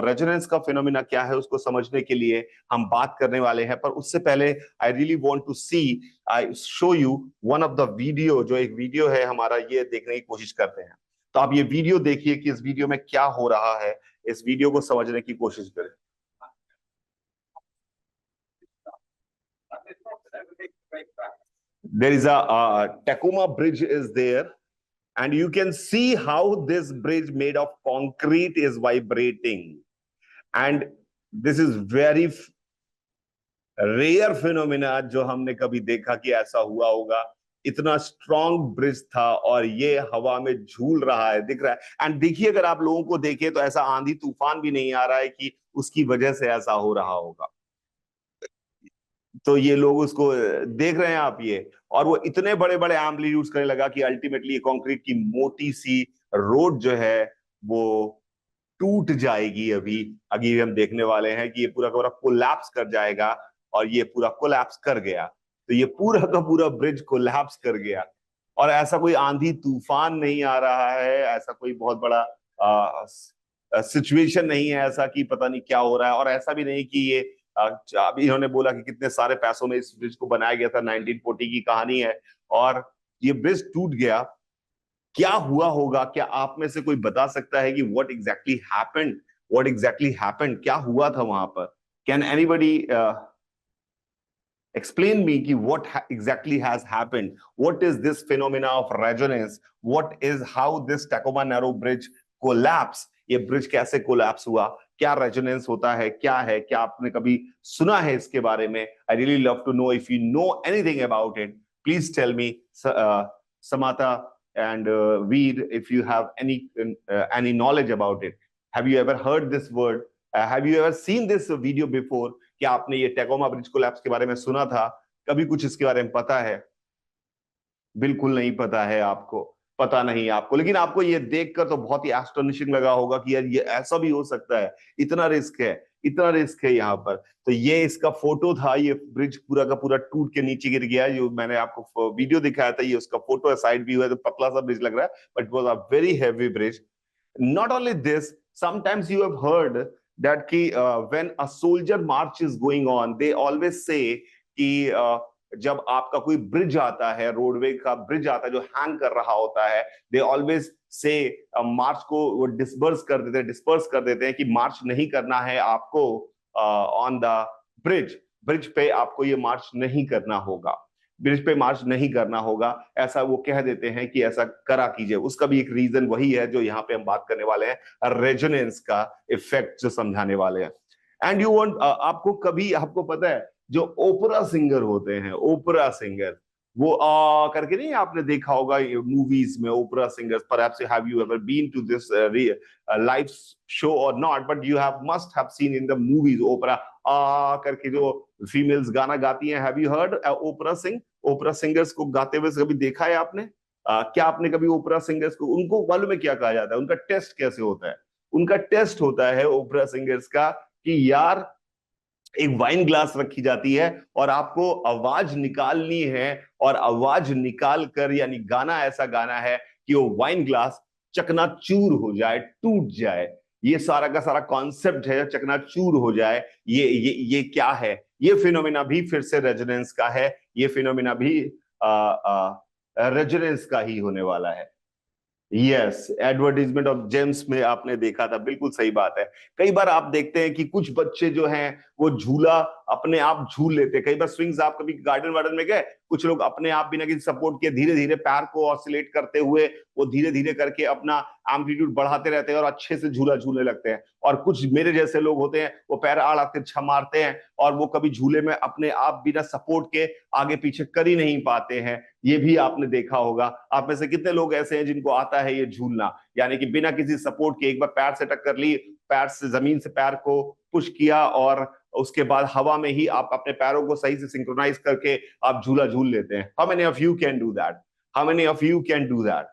Resonance का phenomena क्या है उसको समझने के लिए हम बात करने वाले हैं। पर उससे पहले I really want to see, I show you one of the video, जो एक वीडियो है हमारा, ये देखने की कोशिश करते हैं। तो आप ये वीडियो देखिए कि इस वीडियो में क्या हो रहा है, इस वीडियो को समझने की कोशिश करें। There is a Tacoma Bridge is there, and you can see how this bridge made of concrete is vibrating, and this is very rare phenomena जो हमने कभी देखा कि ऐसा हुआ होगा। इतना स्ट्रॉन्ग ब्रिज था और ये हवा में झूल रहा है, दिख रहा है। एंड देखिए, अगर आप लोगों को देखें तो ऐसा आंधी तूफान भी नहीं आ रहा है कि उसकी वजह से ऐसा हो रहा होगा। तो ये लोग उसको देख रहे हैं आप ये, और वो इतने बड़े बड़े एम्पलीट्यूड्स करने लगा कि अल्टीमेटली कंक्रीट की मोटी सी रोड जो है वो टूट जाएगी। अभी अभी हम देखने वाले हैं कि ये पूरा का पूरा कोलैप्स कर जाएगा, और ये पूरा कोलैप्स कर गया। तो ये पूरा का पूरा ब्रिज कोलैप्स कर गया, और ऐसा कोई आंधी तूफान नहीं आ रहा है, ऐसा कोई बहुत बड़ा सिचुएशन नहीं है ऐसा कि पता नहीं क्या हो रहा है। और ऐसा भी नहीं कि ये अभी इन्होंने बोला कि कितने सारे पैसों में इस ब्रिज को बनाया गया था, 1940 की कहानी है, और ये ब्रिज टूट गया। क्या हुआ होगा? क्या आप में से कोई बता सकता है कि what exactly happened? What exactly happened? क्या हुआ था वहां पर? Can anybody explain me ki exactly has happened? What is this phenomena of resonance? What is how this Tacoma Narrow Bridge collapse? ये ब्रिज कैसे कोलैप्स हुआ? क्या रेजोनेंस होता है? क्या है? क्या आपने कभी सुना है इसके बारे में? I really love to know if you know anything about it, please tell me. Samatha and Veer, if you have any knowledge about it, have you ever heard this word? Have you ever seen this video before? क्या आपने ये tecoma bridge collapse के बारे में सुना था? कभी कुछ इसके बारे में पता है? बिल्कुल नहीं पता है आपको, पता नहीं आपको। लेकिन आपको ये देखकर तो बहुत ही एस्टोनिशिंग लगा होगा कि यार ये ऐसा भी हो सकता है, इतना रिस्क है, इतना रिस्क है यहाँ पर। तो ये इसका फोटो था, ये ब्रिज पूरा का पूरा टूट के नीचे गिर गया। जो मैंने आपको वीडियो दिखाया था, ये उसका फोटो है, साइड व्यू है, तो पतला सा ब्रिज लग रहा है, but it was a very heavy bridge. Not only this, sometimes you have heard that कि when a soldier march is going on, they always say कि जब आपका कोई ब्रिज आता है, रोडवे का ब्रिज आता है जो हैंग कर रहा होता है, दे ऑलवेज से मार्च को वो डिस्पर्स कर देते हैं कि मार्च नहीं करना है आपको ऑन द ब्रिज। ब्रिज पे आपको ये मार्च नहीं करना होगा, ब्रिज पे मार्च नहीं करना होगा, ऐसा वो कह देते हैं कि ऐसा करा कीजिए। उसका भी एक रीजन वही है जो यहाँ पे हम बात करने वाले हैं, रेजोनेंस का इफेक्ट जो समझाने वाले हैं। एंड यू वांट, आपको कभी, आपको पता है जो ओपेरा सिंगर होते हैं, ओपेरा सिंगर, वो करके नहीं आपने देखा होगा मूवीज में, opera singers, perhaps have you ever been to this live show और not, but you have must have seen in the movies opera करके जो फीमेल्स गाना गाती हैं। Have you heard opera sing? Opera singers को गाते हुए कभी देखा है आपने? क्या आपने कभी ओपेरा सिंगर्स को, उनको मालूम है क्या कहा जाता है? उनका टेस्ट कैसे होता है? उनका टेस्ट होता है ओपेरा सिंगर्स का कि यार एक वाइन ग्लास रखी जाती है और आपको आवाज निकालनी है, और आवाज निकाल कर, यानी गाना ऐसा गाना है कि वो वाइन ग्लास चकनाचूर हो जाए, टूट जाए। ये सारा का सारा कॉन्सेप्ट है, चकनाचूर हो जाए। ये क्या है? ये फिनोमिना भी फिर से रेजोनेंस का है, ये फिनोमिना भी रेजोनेंस का ही होने वाला है। यस, एडवर्टीजमेंट ऑफ जेम्स में आपने देखा था, बिल्कुल सही बात है। कई बार आप देखते हैं कि कुछ बच्चे जो हैं वो झूला अपने आप झूल लेते हैं। कई बार स्विंग्स, आप कभी गार्डन वार्डन में गए, कुछ लोग अपने आप बिना किसी सपोर्ट के धीरे धीरे पैर को ऑसिलेट करते हुए वो धीरे धीरे करके अपना एम्पलीट्यूड बढ़ाते रहते हैं और अच्छे से झूला झूलने लगते हैं। और कुछ मेरे जैसे लोग होते हैं, वो पैर आड़ के मारते हैं और वो कभी झूले में अपने आप बिना सपोर्ट के आगे पीछे कर ही नहीं पाते हैं। ये भी आपने देखा होगा। आप में से कितने लोग ऐसे हैं जिनको आता है ये झूलना, यानी कि बिना किसी सपोर्ट के एक बार पैर से टक्कर ली, पैर से जमीन से पैर को पुश किया और उसके बाद हवा में ही आप अपने पैरों को सही से सिंक्रोनाइज करके आप झूला झूल लेते हैं। How many of you can do that? How many of you can do that?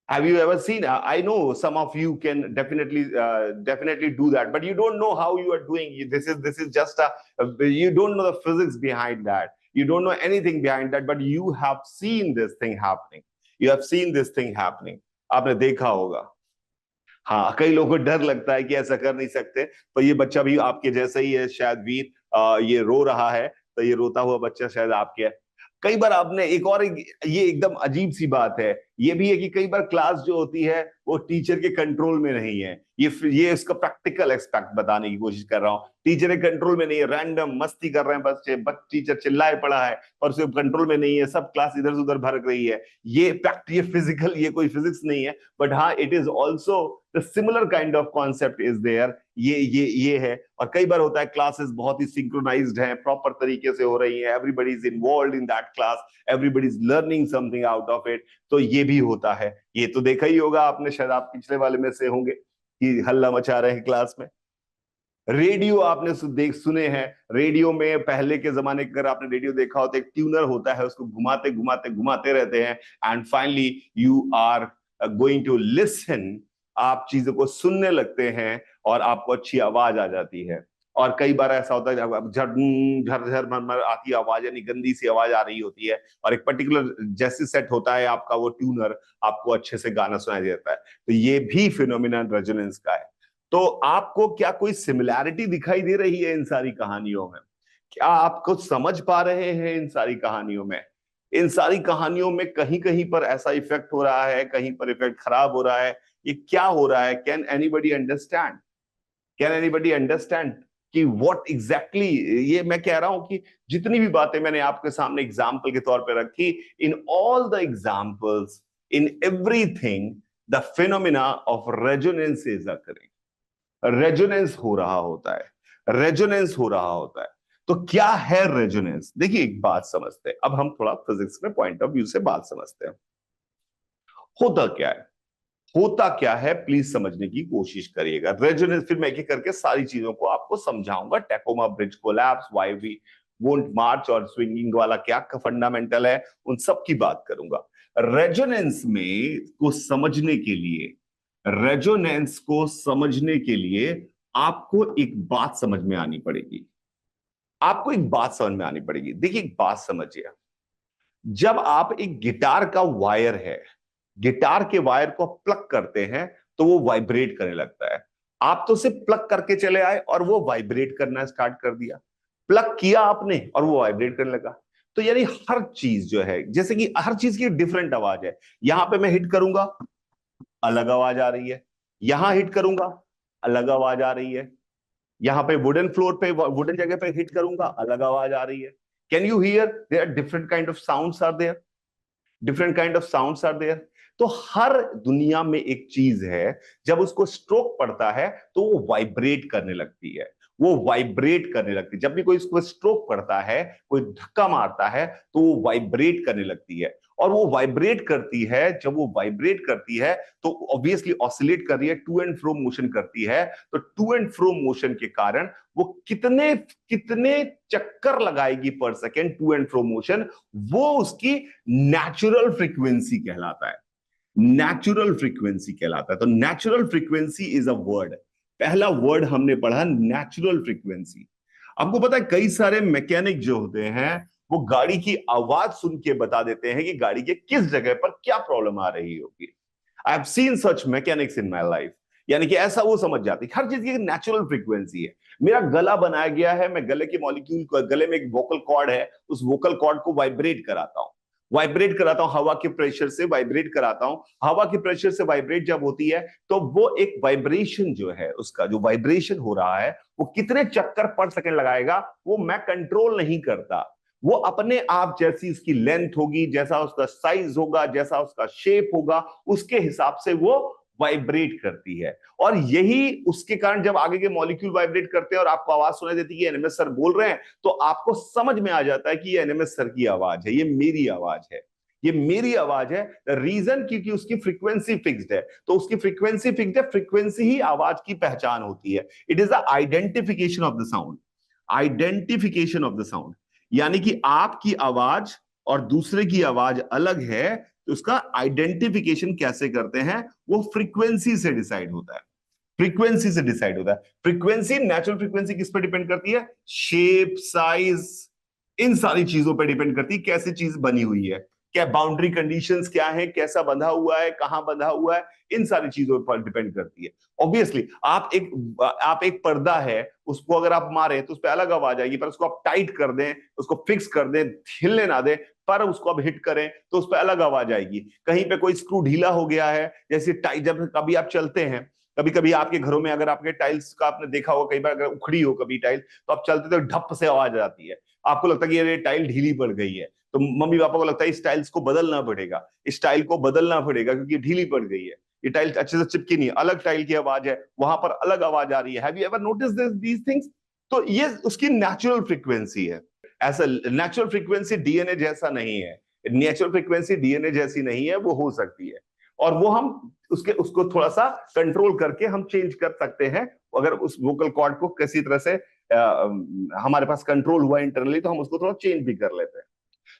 Have you ever seen? I know some of you can definitely do that, but you don't know how you are doing. This is just you don't know the physics behind that. You don't know anything behind that, but you have seen this thing happening. You have seen this thing happening. आपने देखा होगा। हाँ, कई लोगों को डर लगता है कि ऐसा कर नहीं सकते, पर ये बच्चा भी आपके जैसा ही है शायद वीर। ये रो रहा है, तो ये रोता हुआ बच्चा शायद आपके है। कई बार आपने ये एकदम अजीब सी बात है, ये भी है कि कई बार क्लास जो होती है वो टीचर के कंट्रोल में नहीं है। ये इसका प्रैक्टिकल एस्पेक्ट बताने की कोशिश कर रहा हूँ। टीचर के कंट्रोल में नहीं है, रैंडम मस्ती कर रहे हैं बच्चे, टीचर चिल्लाए पड़ा है और उसे कंट्रोल में नहीं है, सब क्लास इधर से उधर भड़क रही है। ये फिजिकल, ये कोई फिजिक्स नहीं है, बट हाँ it is also the similar kind of concept is there. ये है। और कई बार होता है क्लासेस बहुत ही सिंक्रोनाइज्ड हैं, प्रॉपर तरीके से हो रही हैं, everybody is involve in that class, everybody is learning something out of it, तो ये भी होता है। ये तो देखा ही होगा आपने, शायद आप पिछले वाले में से होंगे कि हल्ला मचा रहे हैं क्लास में। रेडियो आपने सुने हैं। रेडियो में पहले के जमाने का अगर आपने रेडियो देखा हो तो एक ट्यूनर होता है, उसको घुमाते घुमाते घुमाते रहते हैं, and finally you are going to listen. आप चीजों को सुनने लगते हैं और आपको अच्छी आवाज आ जाती है। और कई बार ऐसा होता है जब झर झर मर आती आवाज, यानी गंदी सी आवाज आ रही होती है, और एक पर्टिकुलर जैसे सेट होता है आपका वो ट्यूनर, आपको अच्छे से गाना सुनाई देता है। तो ये भी फिनोमिना रेजोनेंस का है। तो आपको क्या कोई सिमिलैरिटी दिखाई दे रही है इन सारी कहानियों में? क्या आप कुछ समझ पा रहे हैं इन सारी कहानियों में? इन सारी कहानियों में कहीं कहीं पर ऐसा इफेक्ट हो रहा है, कहीं पर इफेक्ट खराब हो रहा है, ये क्या हो रहा है? Can anybody understand? Can anybody understand कि व्हाट एग्जैक्टली ये मैं कह रहा हूं कि जितनी भी बातें मैंने आपके सामने एग्जाम्पल के तौर पे रखी, in all the examples, in everything, the phenomena of resonance is occurring. Resonance हो रहा होता है, रेजोनेंस हो रहा होता है। तो क्या है रेजोनेंस? देखिए एक बात समझते हैं, अब हम थोड़ा फिजिक्स में पॉइंट ऑफ व्यू से बात समझते हैं। होता क्या है, होता क्या है, प्लीज समझने की कोशिश करिएगा। रेजोनेंस, फिर मैं एक एक करके सारी चीजों को आपको समझाऊंगा। Tacoma bridge collapse, why we won't march, और स्विंगिंग वाला क्या फंडामेंटल है, उन सब की बात करूंगा। रेजोनेंस में को समझने के लिए, रेजोनेंस को समझने के लिए आपको एक बात समझ में आनी पड़ेगी। आपको एक बात समझ में आनी पड़ेगी। देखिए एक बात समझिए, जब आप एक गिटार का वायर है, गिटार के वायर को प्लग करते हैं तो वो वाइब्रेट करने लगता है। आप तो सिर्फ प्लग करके चले आए और वो वाइब्रेट करना स्टार्ट कर दिया। प्लग किया आपने और वो वाइब्रेट करने लगा। तो यानी हर चीज जो है, जैसे कि हर चीज की डिफरेंट आवाज है। यहां पे मैं हिट करूंगा, अलग आवाज आ रही है। यहां हिट करूंगा, अलग आवाज आ रही है। यहां पे वुडन फ्लोर पे, वुडन जगह पे हिट करूंगा, अलग आवाज आ रही है। Can you hear? There are different kind of sounds are there, different kind of sounds are there. तो हर दुनिया में एक चीज है, जब उसको स्ट्रोक पड़ता है तो वो वाइब्रेट करने लगती है, वो वाइब्रेट करने लगती है। जब भी कोई इसको स्ट्रोक पड़ता है, कोई धक्का मारता है, तो वो वाइब्रेट करने लगती है। और वो वाइब्रेट करती है, जब वो वाइब्रेट करती है तो ऑब्वियसली ऑसिलेट कर रही है, टू एंड फ्रो मोशन करती है। तो टू एंड फ्रो मोशन के कारण वो कितने कितने चक्कर लगाएगी पर second, to and fro motion, वो उसकी नेचुरल फ्रीक्वेंसी कहलाता है। नेचुरल फ्रीक्वेंसी कहलाता है। तो natural frequency is a word. पहला वर्ड हमने पढ़ा नेचुरल फ्रीक्वेंसी। आपको पता है कई सारे मैकेनिक जो होते हैं वो गाड़ी की आवाज सुन के बता देते हैं कि गाड़ी के किस जगह पर क्या प्रॉब्लम आ रही होगी। I have seen such mechanics in my life. यानी कि ऐसा वो समझ जाती है हर चीज की नेचुरल फ्रीक्वेंसी है। मेरा गला बनाया गया है, मैं गले के मॉलिक्यूल, गले में एक वोकल कॉर्ड है, उस वोकल कॉर्ड को वाइब्रेट कराता हूं, वाइब्रेट कराता हूं हवा के प्रेशर से, वाइब्रेट कराता हूं। हवा के प्रेशर से वाइब्रेट जब होती है तो वो एक वाइब्रेशन जो है, उसका जो वाइब्रेशन हो रहा है वो कितने चक्कर पर सेकंड लगाएगा वो मैं कंट्रोल नहीं करता। वो अपने आप, जैसी उसकी लेंथ होगी, जैसा उसका साइज होगा, जैसा उसका शेप होगा, उसके हिसाब से वो वाइब्रेट करती है। और यही उसके कारण जब आगे के मॉलिक्यूल वाइब्रेट करते हैं और आपको आवाज सुनाई देती है कि एनएमएस सर बोल रहे हैं, तो आपको समझ में आ जाता है कि ये एनएमएस सर की आवाज है, ये मेरी आवाज है, ये मेरी आवाज है। रीजन क्योंकि उसकी फ्रीक्वेंसी फिक्स्ड है। तो उसकी फ्रीक्वेंसी फिक्स्ड है, फ्रीक्वेंसी ही आवाज की पहचान होती है। It is the identification of the sound, identification of the sound. यानी कि आपकी आवाज और दूसरे की आवाज अलग है, तो उसका आइडेंटिफिकेशन कैसे करते हैं? वो फ्रीक्वेंसी से डिसाइड होता है, फ्रीक्वेंसी से डिसाइड होता है। फ्रीक्वेंसी, नेचुरल फ्रीक्वेंसी किस पे डिपेंड करती है? शेप, साइज, इन सारी चीजों पे डिपेंड करती है कैसी चीज बनी हुई है। क्या बाउंड्री कंडीशंस क्या है, कैसा बंधा हुआ है, कहां बंधा हुआ है, इन सारी चीजों पर डिपेंड करती है। ऑब्वियसली आप एक पर्दा है, उसको अगर आप मारे तो उस पर अलग आवाज आएगी, पर उसको आप टाइट कर दें, उसको फिक्स कर दें, हिलने ना दें, पर उसको अब हिट करें तो उस पर अलग आवाज आएगी। कहीं पे कोई स्क्रू ढीला हो गया है, जैसे टाइट, जब कभी आप चलते हैं, कभी कभी आपके घरों में अगर आपके टाइल्स का आपने देखा होगा, कई बार अगर उखड़ी हो कभी टाइल, तो आप चलते तो ढप से आवाज आती है, आपको लगता है कि ये टाइल ढीली पड़ गई है, तो मम्मी पापा को लगता है इस टाइल्स को बदलना पड़ेगा, इस टाइल को बदलना पड़ेगा क्योंकि ढीली पड़ गई है, ये टाइल अच्छे से चिपकी नहीं, अलग टाइल की आवाज है, वहां पर अलग आवाज आ रही है। Have you ever notice these things? तो ये उसकी नेचुरल फ्रीक्वेंसी है। ऐसा नेचुरल फ्रीक्वेंसी डीएनए जैसा नहीं है, नेचुरल फ्रीक्वेंसी डीएनए जैसी नहीं है, वो हो सकती है, और वो हम उसको थोड़ा सा कंट्रोल करके हम चेंज कर सकते हैं। अगर उस वोकल कॉर्ड को किसी तरह से हमारे पास कंट्रोल हुआ इंटरनली, तो हम उसको थोड़ा चेंज भी कर लेते हैं।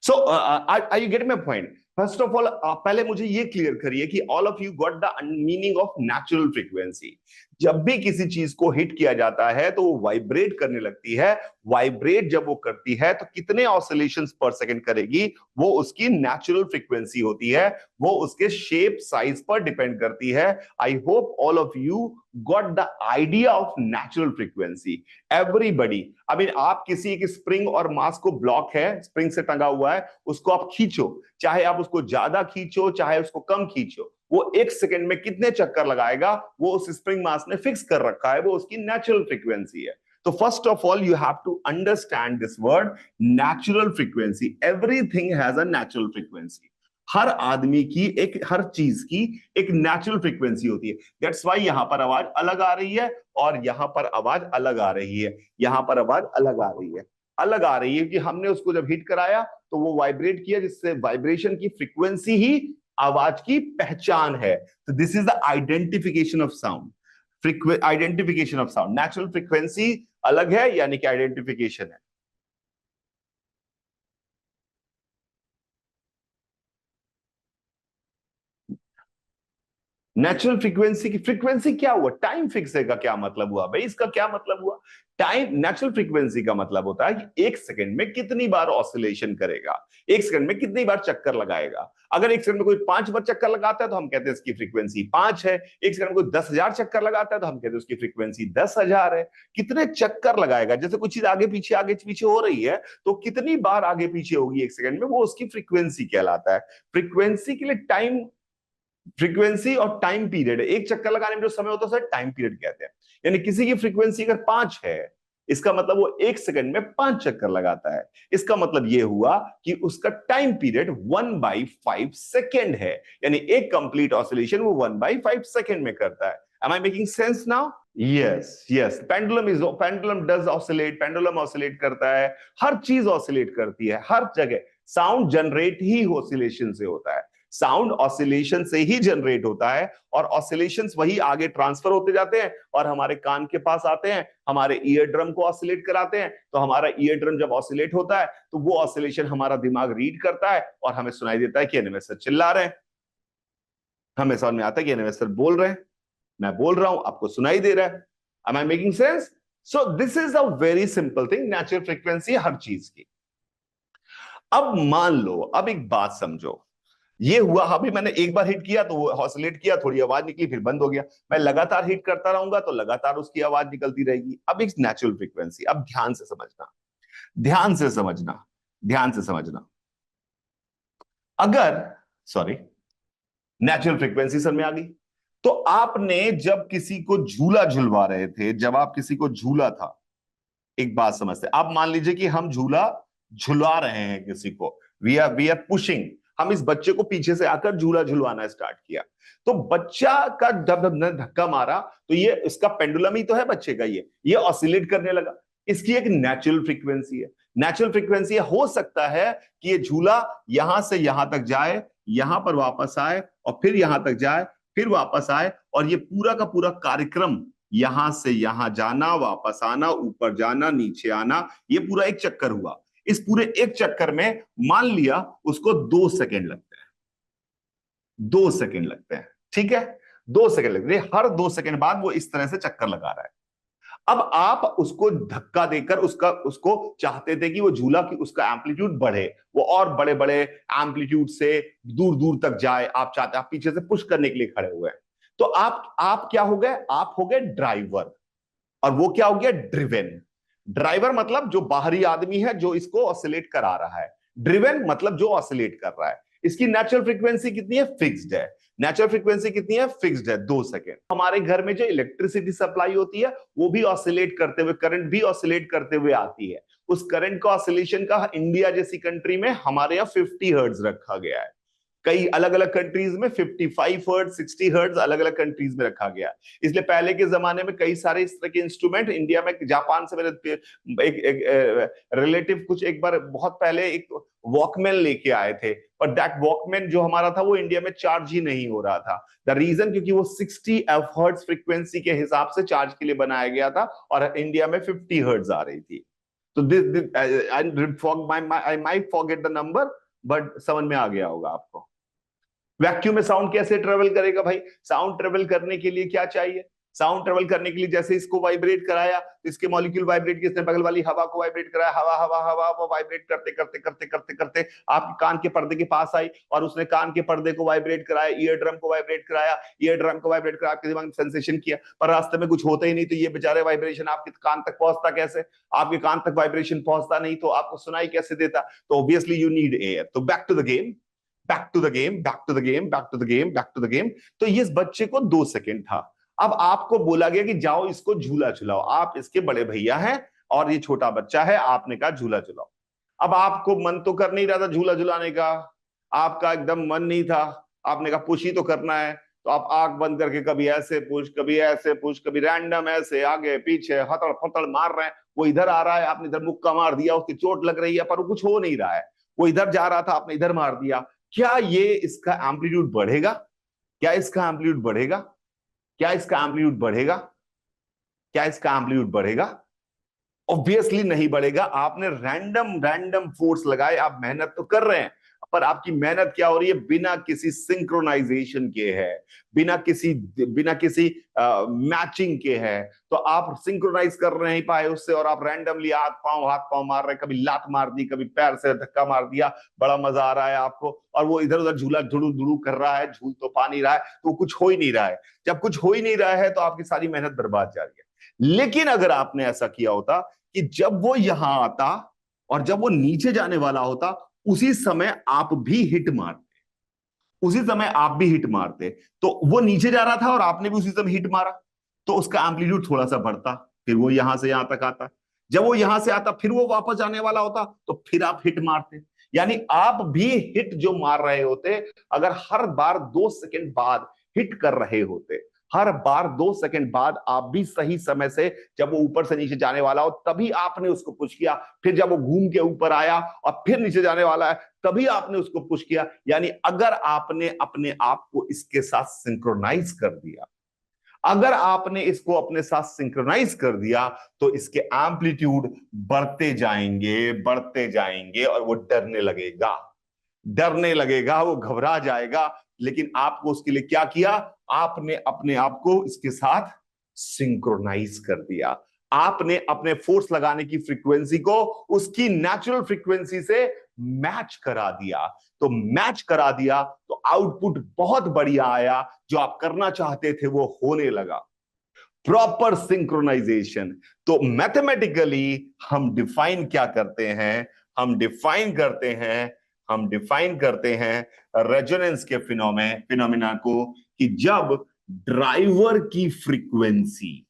So I you get my point? First of all, पहले मुझे ये क्लियर करिए कि all of you got the meaning of natural frequency. जब भी किसी चीज को हिट किया जाता है तो वो वाइब्रेट करने लगती है। वाइब्रेट जब वो करती है तो कितने ऑसिलेशंस पर सेकंड करेगी, वो उसकी नेचुरल फ्रीक्वेंसी होती है, वो उसके शेप साइज पर डिपेंड करती है। I hope all of you got the idea of natural frequency. Everybody, I mean, आप किसी एक स्प्रिंग और मास को, ब्लॉक है, स्प्रिंग से टंगा हुआ है, उसको आप खींचो, चाहे आप उसको ज्यादा खींचो चाहे उसको कम खींचो, वो एक सेकंड में कितने चक्कर लगाएगा, वो उस स्प्रिंग मास ने फिक्स कर रखा है, वो उसकी नेचुरल फ्रीक्वेंसी है। तो first of all you have to understand this word natural frequency. Everything has a natural frequency. हर आदमी की एक, हर चीज की एक नेचुरल फ्रीक्वेंसी होती है। दैट्स वाई यहां पर आवाज अलग आ रही है और यहां पर आवाज अलग आ रही है, यहां पर आवाज अलग आ रही है, अलग आ रही है कि हमने उसको जब हिट कराया तो वो वाइब्रेट किया, जिससे वाइब्रेशन की फ्रीक्वेंसी ही आवाज की पहचान है। तो this is the identification of sound. Identification of sound, natural frequency अलग है, यानी कि आइडेंटिफिकेशन है। नेचुरल फ्रीक्वेंसी की फ्रीक्वेंसी क्या हुआ? टाइम फिक्स है का क्या मतलब हुआ भाई? इसका क्या मतलब हुआ? टाइम, नेचुरल फ्रीक्वेंसी का मतलब होता है कि एक सेकंड में कितनी बार ऑसिलेशन करेगा, एक सेकंड में कितनी बार चक्कर लगाएगा। अगर एक सेकंड में कोई 5 बार चक्कर लगाता है तो हम कहते हैं इसकी फ्रीक्वेंसी 5 है। एक सेकंड में कोई 10,000 चक्कर लगाता है तो हम कहते हैं उसकी फ्रीक्वेंसी 10,000 है। कितने चक्कर लगाएगा, जैसे कोई चीज आगे पीछे हो रही है तो कितनी बार आगे पीछे होगी एक सेकंड में, वो उसकी फ्रीक्वेंसी कहलाता है। फ्रीक्वेंसी के लिए टाइम, फ्रीक्वेंसी और टाइम पीरियड, एक चक्कर लगाने में जो समय होता है उसे टाइम पीरियड कहते हैं। यानी किसी की फ्रीक्वेंसी अगर 5 है, इसका मतलब वो एक सेकंड में 5 चक्कर लगाता है। इसका मतलब ये हुआ कि उसका टाइम पीरियड 1/5 सेकेंड है, यानी एक कंप्लीट ऑसिलेशन वो 1/5 सेकेंड में करता है। Am I making sense now? Yes, yes. Pendulum does oscillate. Pendulum oscillate करता है, हर चीज ऑसिलेट करती है, हर जगह। साउंड जनरेट ही ऑसिलेशन से होता है, साउंड ऑसिलेशन से ही जनरेट होता है, और ऑसिलेशंस वही आगे ट्रांसफर होते जाते हैं और हमारे कान के पास आते हैं, हमारे ईयर ड्रम को ऑसिलेट कराते हैं। तो हमारा ईयर ड्रम जब ऑसिलेट होता है तो वो ऑसिलेशन हमारा दिमाग रीड करता है और हमें सुनाई देता है कि एनिमेसर चिल्ला रहे हैं, हमें समझ में आता है कि एनिमेसर बोल रहे हैं, मैं बोल रहा हूं, आपको सुनाई दे रहा है। Am I making sense? So this is a very simple thing, natural frequency हर चीज की। अब मान लो, अब एक बात समझो, ये हुआ, अभी मैंने एक बार हिट किया तो वो ऑसिलेट किया, थोड़ी आवाज निकली, फिर बंद हो गया। मैं लगातार हिट करता रहूंगा तो लगातार उसकी आवाज निकलती रहेगी। अब एक नेचुरल फ्रीक्वेंसी, अब ध्यान से समझना, ध्यान से समझना, ध्यान से समझना। अगर, सॉरी, नेचुरल फ्रीक्वेंसी सर में आ गई, तो आपने जब किसी को झूला झुलवा रहे थे, जब आप किसी को झूला था, एक बात समझते, आप मान लीजिए कि हम झूला झुला रहे हैं किसी को, वी आर पुशिंग, हम इस बच्चे को पीछे से आकर झूला झुलवाना स्टार्ट किया, तो बच्चा का जब हमने धक्का मारा तो ये इसका पेंडुलम ही तो है बच्चे का, ये ऑसिलेट करने लगा। इसकी एक नेचुरल फ्रीक्वेंसी है। नेचुरल फ्रीक्वेंसी हो सकता है कि ये झूला यहां से यहां तक जाए, यहां पर वापस आए और फिर यहां तक जाए, फिर वापस आए, और ये पूरा का पूरा कार्यक्रम, यहां से यहां जाना, वापस आना, ऊपर जाना, नीचे आना, ये पूरा एक चक्कर हुआ। इस पूरे एक चक्कर में मान लिया उसको 2 सेकेंड लगते हैं, 2 सेकेंड लगते हैं, ठीक है, 2 सेकेंड लगते हैं, हर 2 सेकेंड बाद वो इस तरह से चक्कर लगा रहा है। अब आप उसको धक्का देकर उसको चाहते थे कि वो झूला की उसका एम्पलीट्यूड बढ़े, वो और बड़े बड़े एम्पलीट्यूड से दूर दूर तक जाए, आप चाहते, आप पीछे से पुश करने के लिए खड़े हुए हैं। तो आप क्या हो गए, आप हो गए ड्राइवर, और वो क्या हो गया, ड्रिवेन। ड्राइवर मतलब जो बाहरी आदमी है जो इसको ऑसिलेट करा रहा है, ड्रिवेन मतलब जो ऑसिलेट कर रहा है। इसकी नेचुरल फ्रीक्वेंसी कितनी है, फिक्स्ड है। नेचुरल फ्रीक्वेंसी कितनी है, फिक्स्ड है, 2 सेकेंड। हमारे घर में जो इलेक्ट्रिसिटी सप्लाई होती है वो भी ऑसिलेट करते हुए, करंट भी ऑसिलेट करते हुए आती है। उस करंट का ऑसिलेशन का इंडिया जैसी कंट्री में हमारे यहाँ 50 हर्ट्ज रखा गया है। कई अलग अलग कंट्रीज में 55 हर्ट्ज, 60 हर्ट्ज अलग अलग कंट्रीज में रखा गया। इसलिए पहले के जमाने में कई सारे इस तरह के इंस्ट्रूमेंट इंडिया में, जापान से मेरे एक रिलेटिव कुछ एक बार बहुत पहले एक वॉकमैन लेके आए थे, पर दैट वॉकमैन जो हमारा था वो इंडिया में चार्ज ही नहीं हो रहा था। द रीजन क्योंकि वो 60 हर्ट्ज फ्रीक्वेंसी के हिसाब से चार्ज के लिए बनाया गया था और इंडिया में 50 हर्ट्ज आ रही थी। तो this I might forget the number, but समझ में आ गया होगा आपको। वैक्यूम में साउंड कैसे ट्रेवल करेगा भाई, साउंड ट्रेवल करने के लिए क्या चाहिए, साउंड ट्रेवल करने के लिए जैसे इसको वाइब्रेट कराया, इसके मॉलिक्यूल वाइब्रेट किसने, बगल वाली हवा को वाइब्रेट कराया, हवा हवा हवा वो वाइब्रेट करते करते करते करते करते आपके कान के पर्दे के पास आई और उसने कान के पर्दे को वाइब्रेट कराया, ईयर ड्रम को वाइब्रेट कराया, ईयर ड्रम को वाइब्रेट करा, आपके दिमाग में सेंसेशन किया, पर रास्ते में कुछ होता ही नहीं, तो ये बेचारे वाइब्रेशन आपके कान तक पहुंचता कैसे, आपके कान तक वाइब्रेशन पहुंचता नहीं तो आपको सुनाई कैसे देता, तो ऑब्वियसली यू नीड एयर। तो back to the game, back to the game, back to the game, back to the game, back to the game. तो ये इस बच्चे को 2 सेकेंड था। अब आपको बोला गया कि जाओ इसको झूला झुलाओ, आप इसके बड़े भैया हैं और ये छोटा बच्चा है, आपने कहा झूला झुलाओ। अब आपको मन तो कर नहीं रहा था झूला झुलाने का, आपका एकदम मन नहीं था, आपने कहा पुश ही तो करना है, तो आप आंख बंद करके कभी ऐसे पुश, कभी ऐसे पुश, कभी रैंडम ऐसे आगे पीछे हथड़ फथड़ मार रहे हैं। वो इधर आ रहा है, आपने इधर मुक्का मार दिया, उसकी चोट लग रही है पर वो कुछ हो नहीं रहा है। वो इधर जा रहा था, आपने इधर मार दिया। क्या ये इसका एम्पलीट्यूड बढ़ेगा, क्या इसका एम्पलीट्यूड बढ़ेगा, क्या इसका एम्पलीट्यूड बढ़ेगा, क्या इसका एम्पलीट्यूड बढ़ेगा, ऑब्वियसली नहीं बढ़ेगा। आपने रैंडम रैंडम फोर्स लगाए, आप मेहनत तो कर रहे हैं, पर आपकी मेहनत क्या हो रही है, बिना किसी सिंक्रोनाइजेशन के है, बिना किसी मैचिंग के है। तो आप सिंक्रोनाइज कर नहीं पाए उससे और आप रैंडमली हाथ पांव मार रहे हैं, कभी लात मार दी, कभी पैर से धक्का मार दिया, बड़ा मजा आ रहा है आपको, और वो इधर उधर झूला धुड़ू धुड़ू कर रहा है, झूल तो पा नहीं रहा है, तो कुछ हो ही नहीं रहा है। जब कुछ हो ही नहीं रहा है तो आपकी सारी मेहनत बर्बाद जा रही है। लेकिन अगर आपने ऐसा किया होता कि जब वो यहां आता और जब वो नीचे जाने वाला होता, उसी समय आप भी हिट मारते, उसी समय आप भी हिट मारते, तो वो नीचे जा रहा था और आपने भी उसी समय हिट मारा, तो उसका एम्पलीट्यूड थोड़ा सा बढ़ता, फिर वो यहां से यहां तक आता। जब वो यहां से आता फिर वो वापस जाने वाला होता, तो फिर आप हिट मारते। यानी आप भी हिट जो मार रहे होते, अगर हर बार 2 सेकंड बाद हिट कर रहे होते, हर बार 2 सेकंड बाद आप भी सही समय से, जब वो ऊपर से नीचे जाने वाला हो तभी आपने उसको पुश किया, फिर जब वो घूम के ऊपर आया और फिर नीचे जाने वाला है तभी आपने उसको पुश किया। यानी अगर आपने अपने आप को इसके साथ सिंक्रोनाइज कर दिया, अगर आपने इसको अपने साथ सिंक्रोनाइज कर दिया, तो इसके एम्पलीट्यूड बढ़ते जाएंगे और वो डरने लगेगा, डरने लगेगा, वो घबरा जाएगा। लेकिन आपको उसके लिए क्या किया, आपने अपने आप को इसके साथ सिंक्रोनाइज कर दिया, आपने अपने फोर्स लगाने की फ्रीक्वेंसी को उसकी नेचुरल फ्रीक्वेंसी से मैच करा दिया। तो मैच करा दिया तो आउटपुट बहुत बढ़िया आया, जो आप करना चाहते थे वो होने लगा, प्रॉपर सिंक्रोनाइजेशन। तो मैथमेटिकली हम डिफाइन क्या करते हैं, हम डिफाइन करते हैं रेजोनेंस के फिनोमेना को, कि जब ड्राइवर की फ्रीक्वेंसी,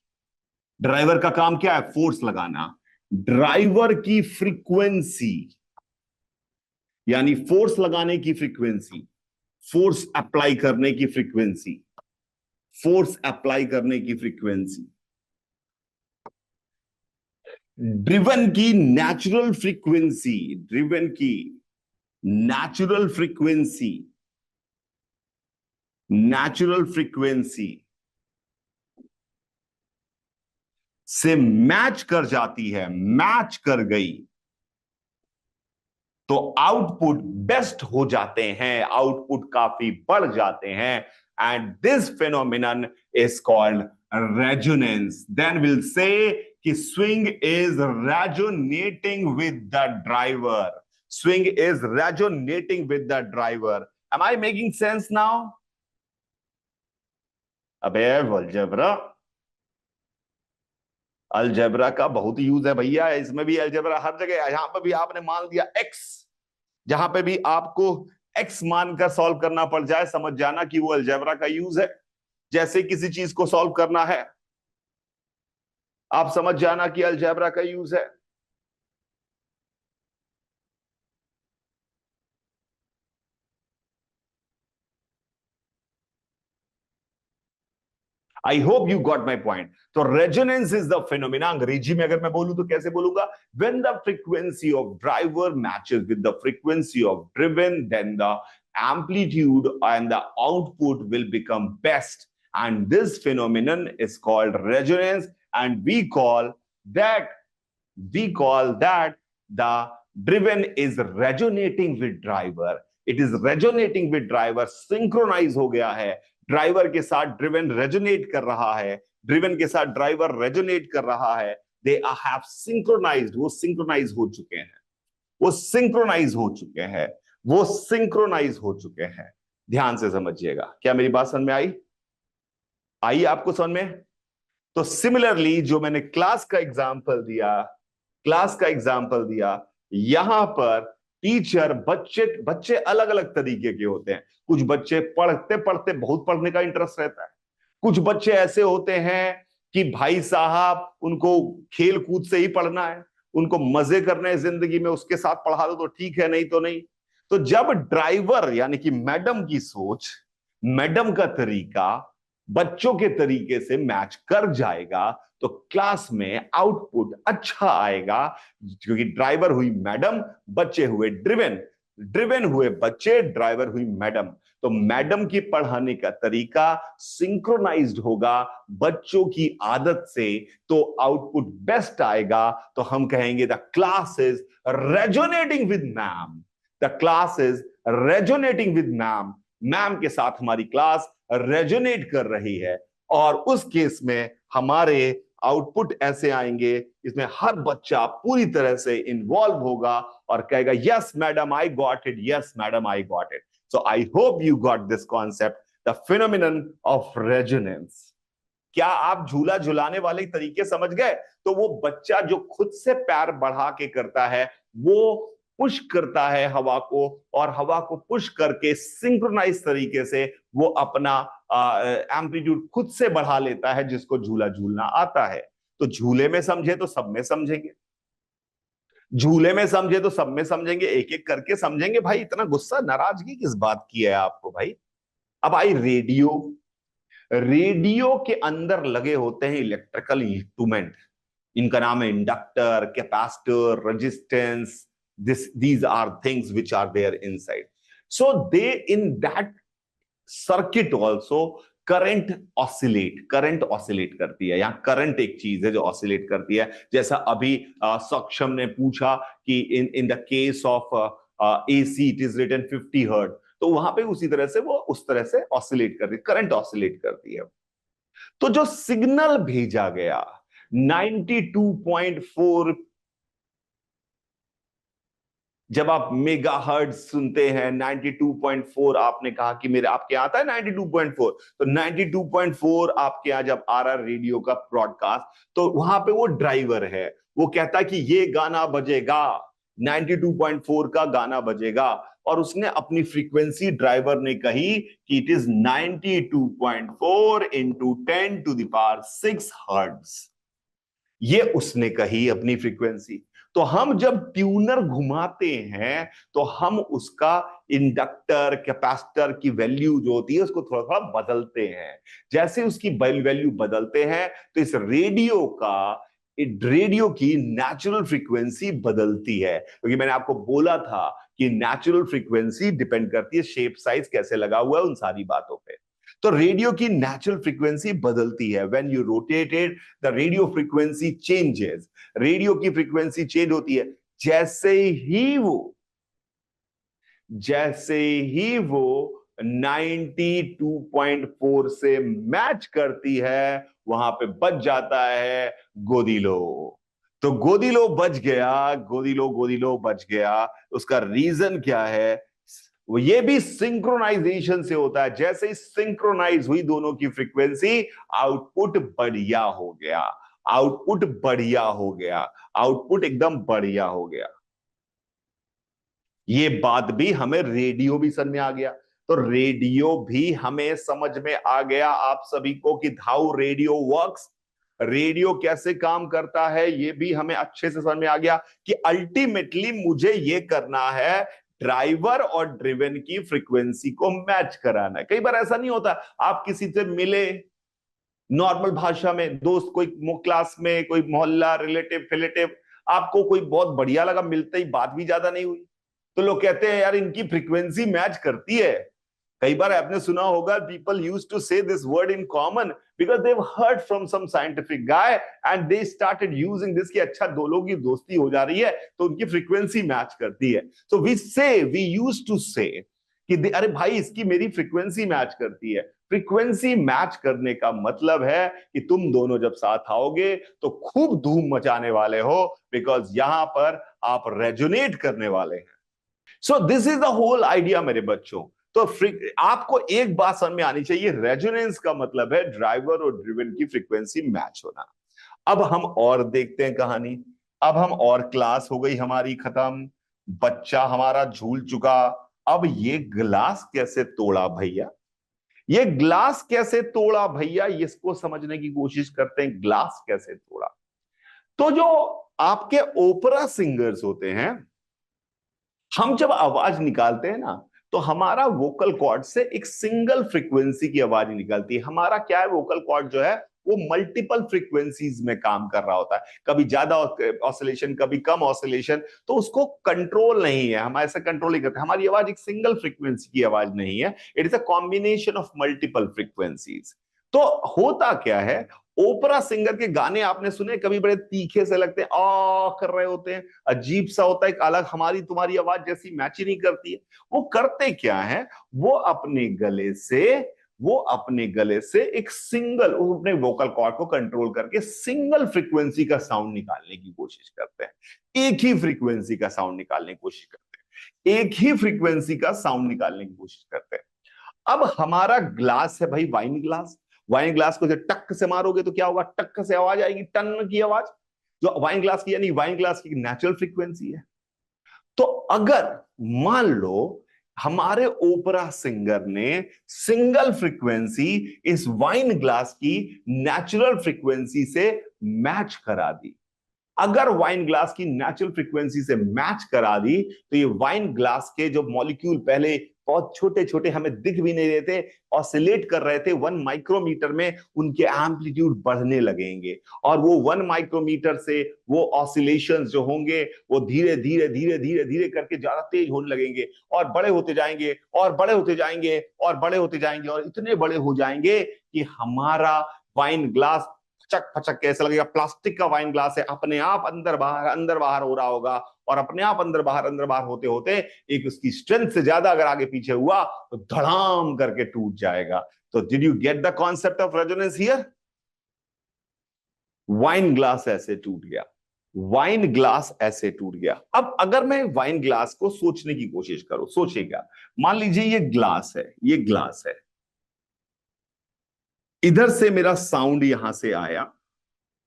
ड्राइवर का काम क्या है, फोर्स लगाना, ड्राइवर की फ्रीक्वेंसी यानी फोर्स लगाने की फ्रीक्वेंसी, फोर्स अप्लाई करने की फ्रीक्वेंसी, फोर्स अप्लाई करने की फ्रीक्वेंसी, ड्रिवन की नेचुरल फ्रीक्वेंसी, ड्रिवन की नेचुरल फ्रीक्वेंसी, नेचुरल फ्रीक्वेंसी से मैच कर जाती है, मैच कर गई तो आउटपुट बेस्ट हो जाते हैं, आउटपुट काफी बढ़ जाते हैं, and this phenomenon is called resonance. Then we'll say कि swing is resonating with the driver. Swing is resonating with the driver. Am I making sense now? अबे अलजेब्रा, अलजेब्रा का बहुत यूज है भैया, इसमें भी अलजेब्रा हर जगह। यहां पर भी आपने मान दिया एक्स, जहां पे भी आपको एक्स मानकर सॉल्व करना पड़ जाए, समझ जाना कि वो अलजेब्रा का यूज है। जैसे किसी चीज को सॉल्व करना है, आप समझ जाना कि अलजेब्रा का यूज है। I hope you got my point. तो रेजोनेंस इज द फिनोमिना, अंग्रेजी में अगर मैं बोलूं तो कैसे बोलूंगा? When the frequency of driver matches with the frequency of driven, then the amplitude and the output will become best, and this phenomenon is called resonance, and we call that the driven is resonating with driver. It is resonating with driver, synchronize हो गया है driver के साथ, driven resonate कर रहा है, driven के साथ ड्राइवर रेजोनेट कर रहा है। दे हैव सिंक्रोनाइज्ड, वो सिंक्रोनाइज हो चुके हैं, वो सिंक्रोनाइज हो चुके हैं, वो सिंक्रोनाइज हो चुके हैं। ध्यान से समझिएगा। क्या मेरी बात समझ में आई? आई आपको समझ में? तो सिमिलरली जो मैंने क्लास का एग्जांपल दिया, क्लास का एग्जांपल दिया, यहां पर टीचर, बच्चे अलग अलग तरीके के होते हैं। कुछ बच्चे पढ़ते पढ़ते बहुत पढ़ने का इंटरेस्ट रहता है, कुछ बच्चे ऐसे होते हैं कि भाई साहब उनको खेल कूद से ही पढ़ना है, उनको मजे करने हैं जिंदगी में, उसके साथ पढ़ा दो तो ठीक है, नहीं तो नहीं। तो जब ड्राइवर यानी कि मैडम की सोच, मैडम का तरीका बच्चों के तरीके से मैच कर जाएगा तो क्लास में आउटपुट अच्छा आएगा, क्योंकि ड्राइवर हुई मैडम, बच्चे हुए ड्रिवन, ड्रिवन हुए बच्चे, ड्राइवर हुई मैडम। तो मैडम की पढ़ाने का तरीका सिंक्रोनाइज्ड होगा बच्चों की आदत से, तो आउटपुट बेस्ट आएगा। तो हम कहेंगे the class is resonating with ma'am, the class is resonating with ma'am, ma'am के साथ हमारी क्लास रेजोनेट कर रही है। और उस केस में हमारे आउटपुट ऐसे आएंगे, इसमें हर बच्चा पूरी तरह से इन्वॉल्व होगा और कहेगा yes madam I got it, yes madam I got it. So I hope you got this concept, the phenomenon of resonance. क्या आप झूला झुलाने वाले तरीके समझ गए? तो वो बच्चा जो खुद से पैर बढ़ा के करता है, वो पुश करता है हवा को, और हवा को पुश करके सिंक्रोनाइज तरीके से वो अपना एम्पलीट्यूड खुद से बढ़ा लेता है, जिसको झूला झूलना आता है। तो झूले में समझे तो सब में समझेंगे, झूले में समझे तो सब में समझेंगे, एक एक करके समझेंगे। भाई इतना गुस्सा नाराजगी किस बात की है आपको भाई? अब आई रेडियो, रेडियो के अंदर लगे होते हैं इलेक्ट्रिकल इंस्ट्रूमेंट, इनका नाम है inductor, capacitor, resistance. These are things which are there inside. So they, in that circuit also, current oscillate करती है। यहाँ करंट एक चीज है जो ऑसिलेट करती है। जैसा अभी सक्षम ने पूछा कि in the case of AC it is written 50 hertz, तो वहां पे उसी तरह से वो उस तरह से ऑसिलेट करती है, करंट ऑसिलेट करती है। तो जो सिग्नल भेजा गया 92.4, जब आप मेगाहर्ट्ज सुनते हैं 92.4, आपने कहा कि मेरे आपके यहाँ आता है 92.4, तो 92.4 आपके यहाँ जब आ रहा रेडियो का ब्रॉडकास्ट, तो वहां पे वो ड्राइवर है, वो कहता है कि ये गाना बजेगा, 92.4 का गाना बजेगा, और उसने अपनी फ्रीक्वेंसी ड्राइवर ने कही कि इट इज 92.4 इंटू 10⁻⁶ हर्ट्ज। ये उसने कही अपनी फ्रीक्वेंसी। तो हम जब ट्यूनर घुमाते हैं तो हम उसका इंडक्टर कैपेसिटर की वैल्यू जो होती है उसको थोड़ा थोड़ा बदलते हैं। जैसे उसकी वैल्यू बदलते हैं तो इस रेडियो की नेचुरल फ्रीक्वेंसी बदलती है, क्योंकि मैंने आपको बोला था कि नेचुरल फ्रीक्वेंसी डिपेंड करती है शेप साइज कैसे लगा हुआ है उन सारी बातों पे। तो रेडियो की नेचुरल फ्रीक्वेंसी बदलती है। When you rotate it the radio frequency changes, radio की फ्रीक्वेंसी चेंज होती है। जैसे ही वो 92.4 से मैच करती है, वहां पे बच जाता है गोदीलो। तो गोदीलो बच गया, गोदीलो गोदीलो बच गया। उसका रीजन क्या है? वो ये भी सिंक्रोनाइजेशन से होता है। जैसे ही सिंक्रोनाइज हुई दोनों की फ्रीक्वेंसी, आउटपुट बढ़िया हो गया, आउटपुट बढ़िया हो गया, आउटपुट एकदम बढ़िया हो गया। ये बात भी हमें रेडियो भी समझ में आ गया। तो रेडियो भी हमें समझ में आ गया आप सभी को कि हाउ रेडियो वर्क्स, रेडियो कैसे काम करता है, ये भी हमें अच्छे से समझ में आ गया कि अल्टीमेटली मुझे ये करना है, ड्राइवर और ड्रिवन की फ्रीक्वेंसी को मैच कराना है। कई बार ऐसा नहीं होता, आप किसी से मिले नॉर्मल भाषा में, दोस्त कोई क्लास में, कोई मोहल्ला, रिलेटिव फिलेटिव, आपको कोई बहुत बढ़िया लगा, मिलते ही बात भी ज्यादा नहीं हुई, तो लोग कहते हैं यार इनकी फ्रीक्वेंसी मैच करती है। कई बार आपने सुना होगा, people use to say this word in common because they heard from some scientific guy and they started using this कि अच्छा दो लोगों की दोस्ती हो जा रही है तो उनकी फ्रीक्वेंसी मैच करती है। सो वी यूज टू से कि अरे भाई इसकी मेरी फ्रीक्वेंसी मैच करती है। फ्रीक्वेंसी मैच करने का मतलब है कि तुम दोनों जब साथ आओगे तो खूब धूम मचाने वाले हो, बिकॉज यहां पर आप रेजोनेट करने वाले हैं। So this is the whole idea मेरे बच्चों। तो आपको एक बात समझ में आनी चाहिए, रेजोनेंस का मतलब है ड्राइवर और ड्रिवन की फ्रीक्वेंसी मैच होना। अब हम और देखते हैं कहानी। अब हम और क्लास हो गई हमारी खत्म, बच्चा हमारा झूल चुका। अब ये ग्लास कैसे तोड़ा भैया, ये ग्लास कैसे तोड़ा भैया, इसको समझने की कोशिश करते हैं, ग्लास कैसे तोड़ा। तो जो आपके ओपेरा सिंगर्स होते हैं, हम जब आवाज निकालते हैं ना, तो हमारा वोकल कॉर्ड से एक सिंगल फ्रीक्वेंसी की आवाज निकलती है। हमारा क्या है, वोकल कॉर्ड जो है वो मल्टीपल फ्रीक्वेंसीज में काम कर रहा होता है, कभी ज्यादा ऑसिलेशन, कभी कम ऑसिलेशन, तो उसको कंट्रोल नहीं है, हम ऐसे कंट्रोल नहीं करते। हमारी आवाज एक सिंगल फ्रीक्वेंसी की आवाज नहीं है, it is a combination of multiple frequencies. तो होता क्या है, ओपरा सिंगर के गाने आपने सुने, कभी बड़े तीखे से लगते हैं, आ कर रहे होते हैं, अजीब सा होता है, एक अलग, हमारी तुम्हारी आवाज जैसी मैच ही नहीं करती है। वो करते क्या है, वो अपने गले से, वो अपने गले से एक सिंगल, अपने वोकल कॉर्ड को कंट्रोल करके सिंगल फ्रीक्वेंसी का साउंड निकालने की कोशिश करते हैं, एक ही फ्रीक्वेंसी का साउंड निकालने की कोशिश करते हैं, एक ही फ्रीक्वेंसी का साउंड निकालने की कोशिश करते हैं। अब हमारा ग्लास है भाई, वाइन ग्लास। वाइन ग्लास को जब टक से मारोगे तो क्या होगा, टक से आवाज आएगी, टन की आवाज, जो वाइन ग्लास की, यानी वाइन ग्लास की नेचुरल फ्रीक्वेंसी है। तो अगर मान लो हमारे ओपेरा सिंगर ने सिंगल फ्रीक्वेंसी इस वाइन ग्लास की नेचुरल फ्रीक्वेंसी से मैच करा दी, अगर वाइन ग्लास की नेचुरल फ्रीक्वेंसी से मैच करा दी, तो ये वाइन ग्लास के जो मॉलिक्यूल पहले बहुत छोटे छोटे हमें दिख भी नहीं रहे थे, ऑसिलेट कर रहे थे 1 माइक्रोमीटर में, उनके एम्पलीट्यूड बढ़ने लगेंगे, और वो 1 माइक्रोमीटर से वो ऑसिलेशंस जो होंगे वो धीरे धीरे धीरे धीरे धीरे करके ज्यादा तेज होने लगेंगे, और बड़े होते जाएंगे और बड़े होते जाएंगे और बड़े होते जाएंगे, और इतने बड़े हो जाएंगे कि हमारा वाइन ग्लास फचक फचक के ऐसा लगेगा प्लास्टिक का वाइन ग्लास है, अपने आप अंदर बाहर हो रहा होगा, और अपने आप अंदर बाहर होते होते एक उसकी स्ट्रेंथ से ज्यादा अगर आगे पीछे हुआ तो धड़ाम करके टूट जाएगा। तो did you get the concept of resonance here? Wine glass ऐसे टूट गया, वाइन ग्लास ऐसे टूट गया। अब अगर मैं वाइन ग्लास को सोचने की कोशिश करूं, सोचिएगा, मान लीजिए ये ग्लास है, ये ग्लास है, इधर से मेरा साउंड यहां से आया,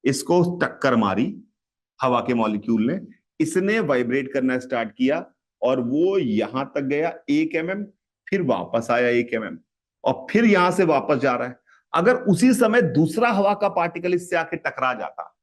इसको टक्कर मारी हवा के मॉलिक्यूल ने, इसने वाइब्रेट करना स्टार्ट किया, और वो यहां तक गया 1 mm, फिर वापस आया 1 mm, और फिर यहां से वापस जा रहा है। अगर उसी समय दूसरा हवा का पार्टिकल इससे आके टकरा जाता,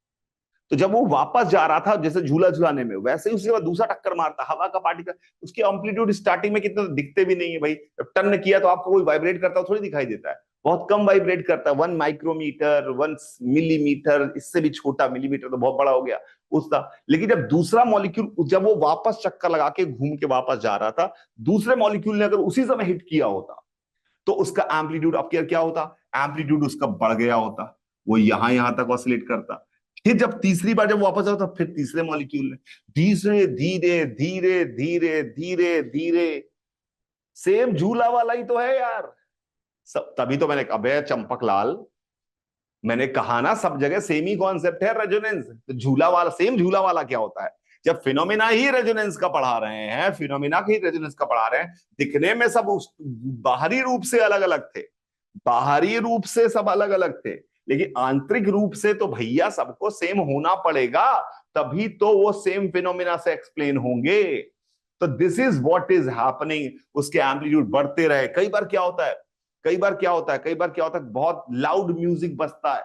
तो जब वो वापस जा रहा था जैसे झूला झुलाने में, वैसे ही उसके बाद दूसरा टक्कर मारता हवा का पार्टिकल, उसके एम्पलीट्यूड स्टार्टिंग में कितने दिखते भी नहीं है भाई, जब टर्न किया तो आपको कोई वाइब्रेट करता थोड़ी दिखाई देता है, बहुत कम वाइब्रेट करता है, 1 माइक्रोमीटर, 1 मिलीमीटर, इससे भी छोटा, मिलीमीटर तो बहुत बड़ा हो गया उसका। लेकिन जब दूसरा मॉलिक्यूल, जब वो वापस चक्कर लगा के घूम के वापस जा रहा था, दूसरे मॉलिक्यूल ने अगर उसी समय हिट किया होता, तो उसका एम्पलीट्यूड अब क्या होता, एम्पलीट्यूड उसका बढ़ गया होता, वो यहां तक ऑसिलेट करता। फिर जब तीसरी बार जब वापस आता, फिर तीसरे मॉलिक्यूल ने धीरे धीरे धीरे धीरे धीरे धीरे, सेम झूला वाला ही तो है यार सब। तभी तो मैंने कहा, अबे चंपक लाल, मैंने कहा ना, सब जगह सेम ही कॉन्सेप्ट है रेजोनेंस। तो झूला वाला, सेम झूला वाला क्या होता है? जब फिनोमिना ही रेजोनेंस का पढ़ा रहे हैं, फिनोमिना ही रेजोनेंस का पढ़ा रहे हैं, दिखने में सब बाहरी रूप से अलग अलग थे, बाहरी रूप से सब अलग अलग थे, लेकिन आंतरिक रूप से तो भैया सबको सेम होना पड़ेगा, तभी तो वो सेम फिनोमिना से एक्सप्लेन होंगे। तो this is what is happening. उसके एम्पलीट्यूड बढ़ते रहे। कई बार क्या होता है, बहुत लाउड म्यूजिक बजता है,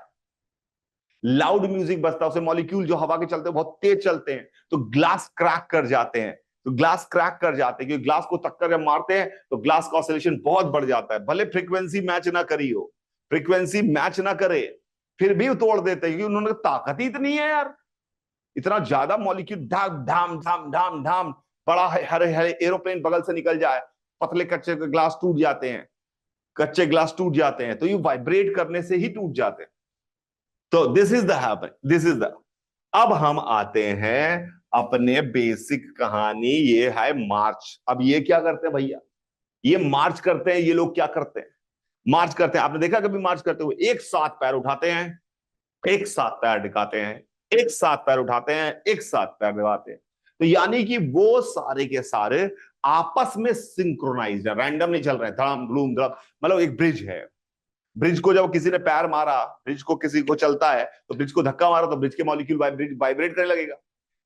लाउड म्यूजिक बजता है, उसे मॉलिक्यूल जो हवा के चलते हैं बहुत तेज चलते हैं, तो ग्लास क्रैक कर जाते हैं, क्योंकि ग्लास को टक्कर जब मारते हैं तो ग्लास का ऑसिलेशन बहुत बढ़ जाता है, भले फ्रीक्वेंसी मैच ना करी हो, फ्रीक्वेंसी मैच ना करे, फिर भी तोड़ देते हैं, क्योंकि उन्होंने ताकत ही इतनी है यार, इतना ज्यादा मॉलिक्यूल, धाम धाम धाम धाम धाम, बड़ा हरे हरे एरोप्लेन बगल से निकल जाए, पतले कच्चे ग्लास टूट जाते हैं, तो ये वाइब्रेट करने से ही टूट जाते हैं। तो this is the happen, this is the. अब हम आते हैं अपने बेसिक कहानी, ये है मार्च। अब ये क्या करते हैं भैया, ये मार्च करते हैं, ये लोग क्या करते हैं, मार्च करते हैं। आपने देखा कभी मार्च करते हुए? एक साथ पैर उठाते हैं, एक साथ पैर दिखाते हैं, एक साथ पैर उठाते हैं, एक साथ पैर दिखाते हैं। तो यानी कि वो सारे के सारे आपस में सिंक्रोनाइज है, रैंडम नहीं चल रहे हैं, धड़म धड़ूम धड़म। मतलब एक ब्रिज है, ब्रिज को जब किसी ने पैर मारा, ब्रिज को किसी को चलता है तो ब्रिज को धक्का मारा, तो ब्रिज के मॉलिक्यूल वाइब्रेट करने लगेगा।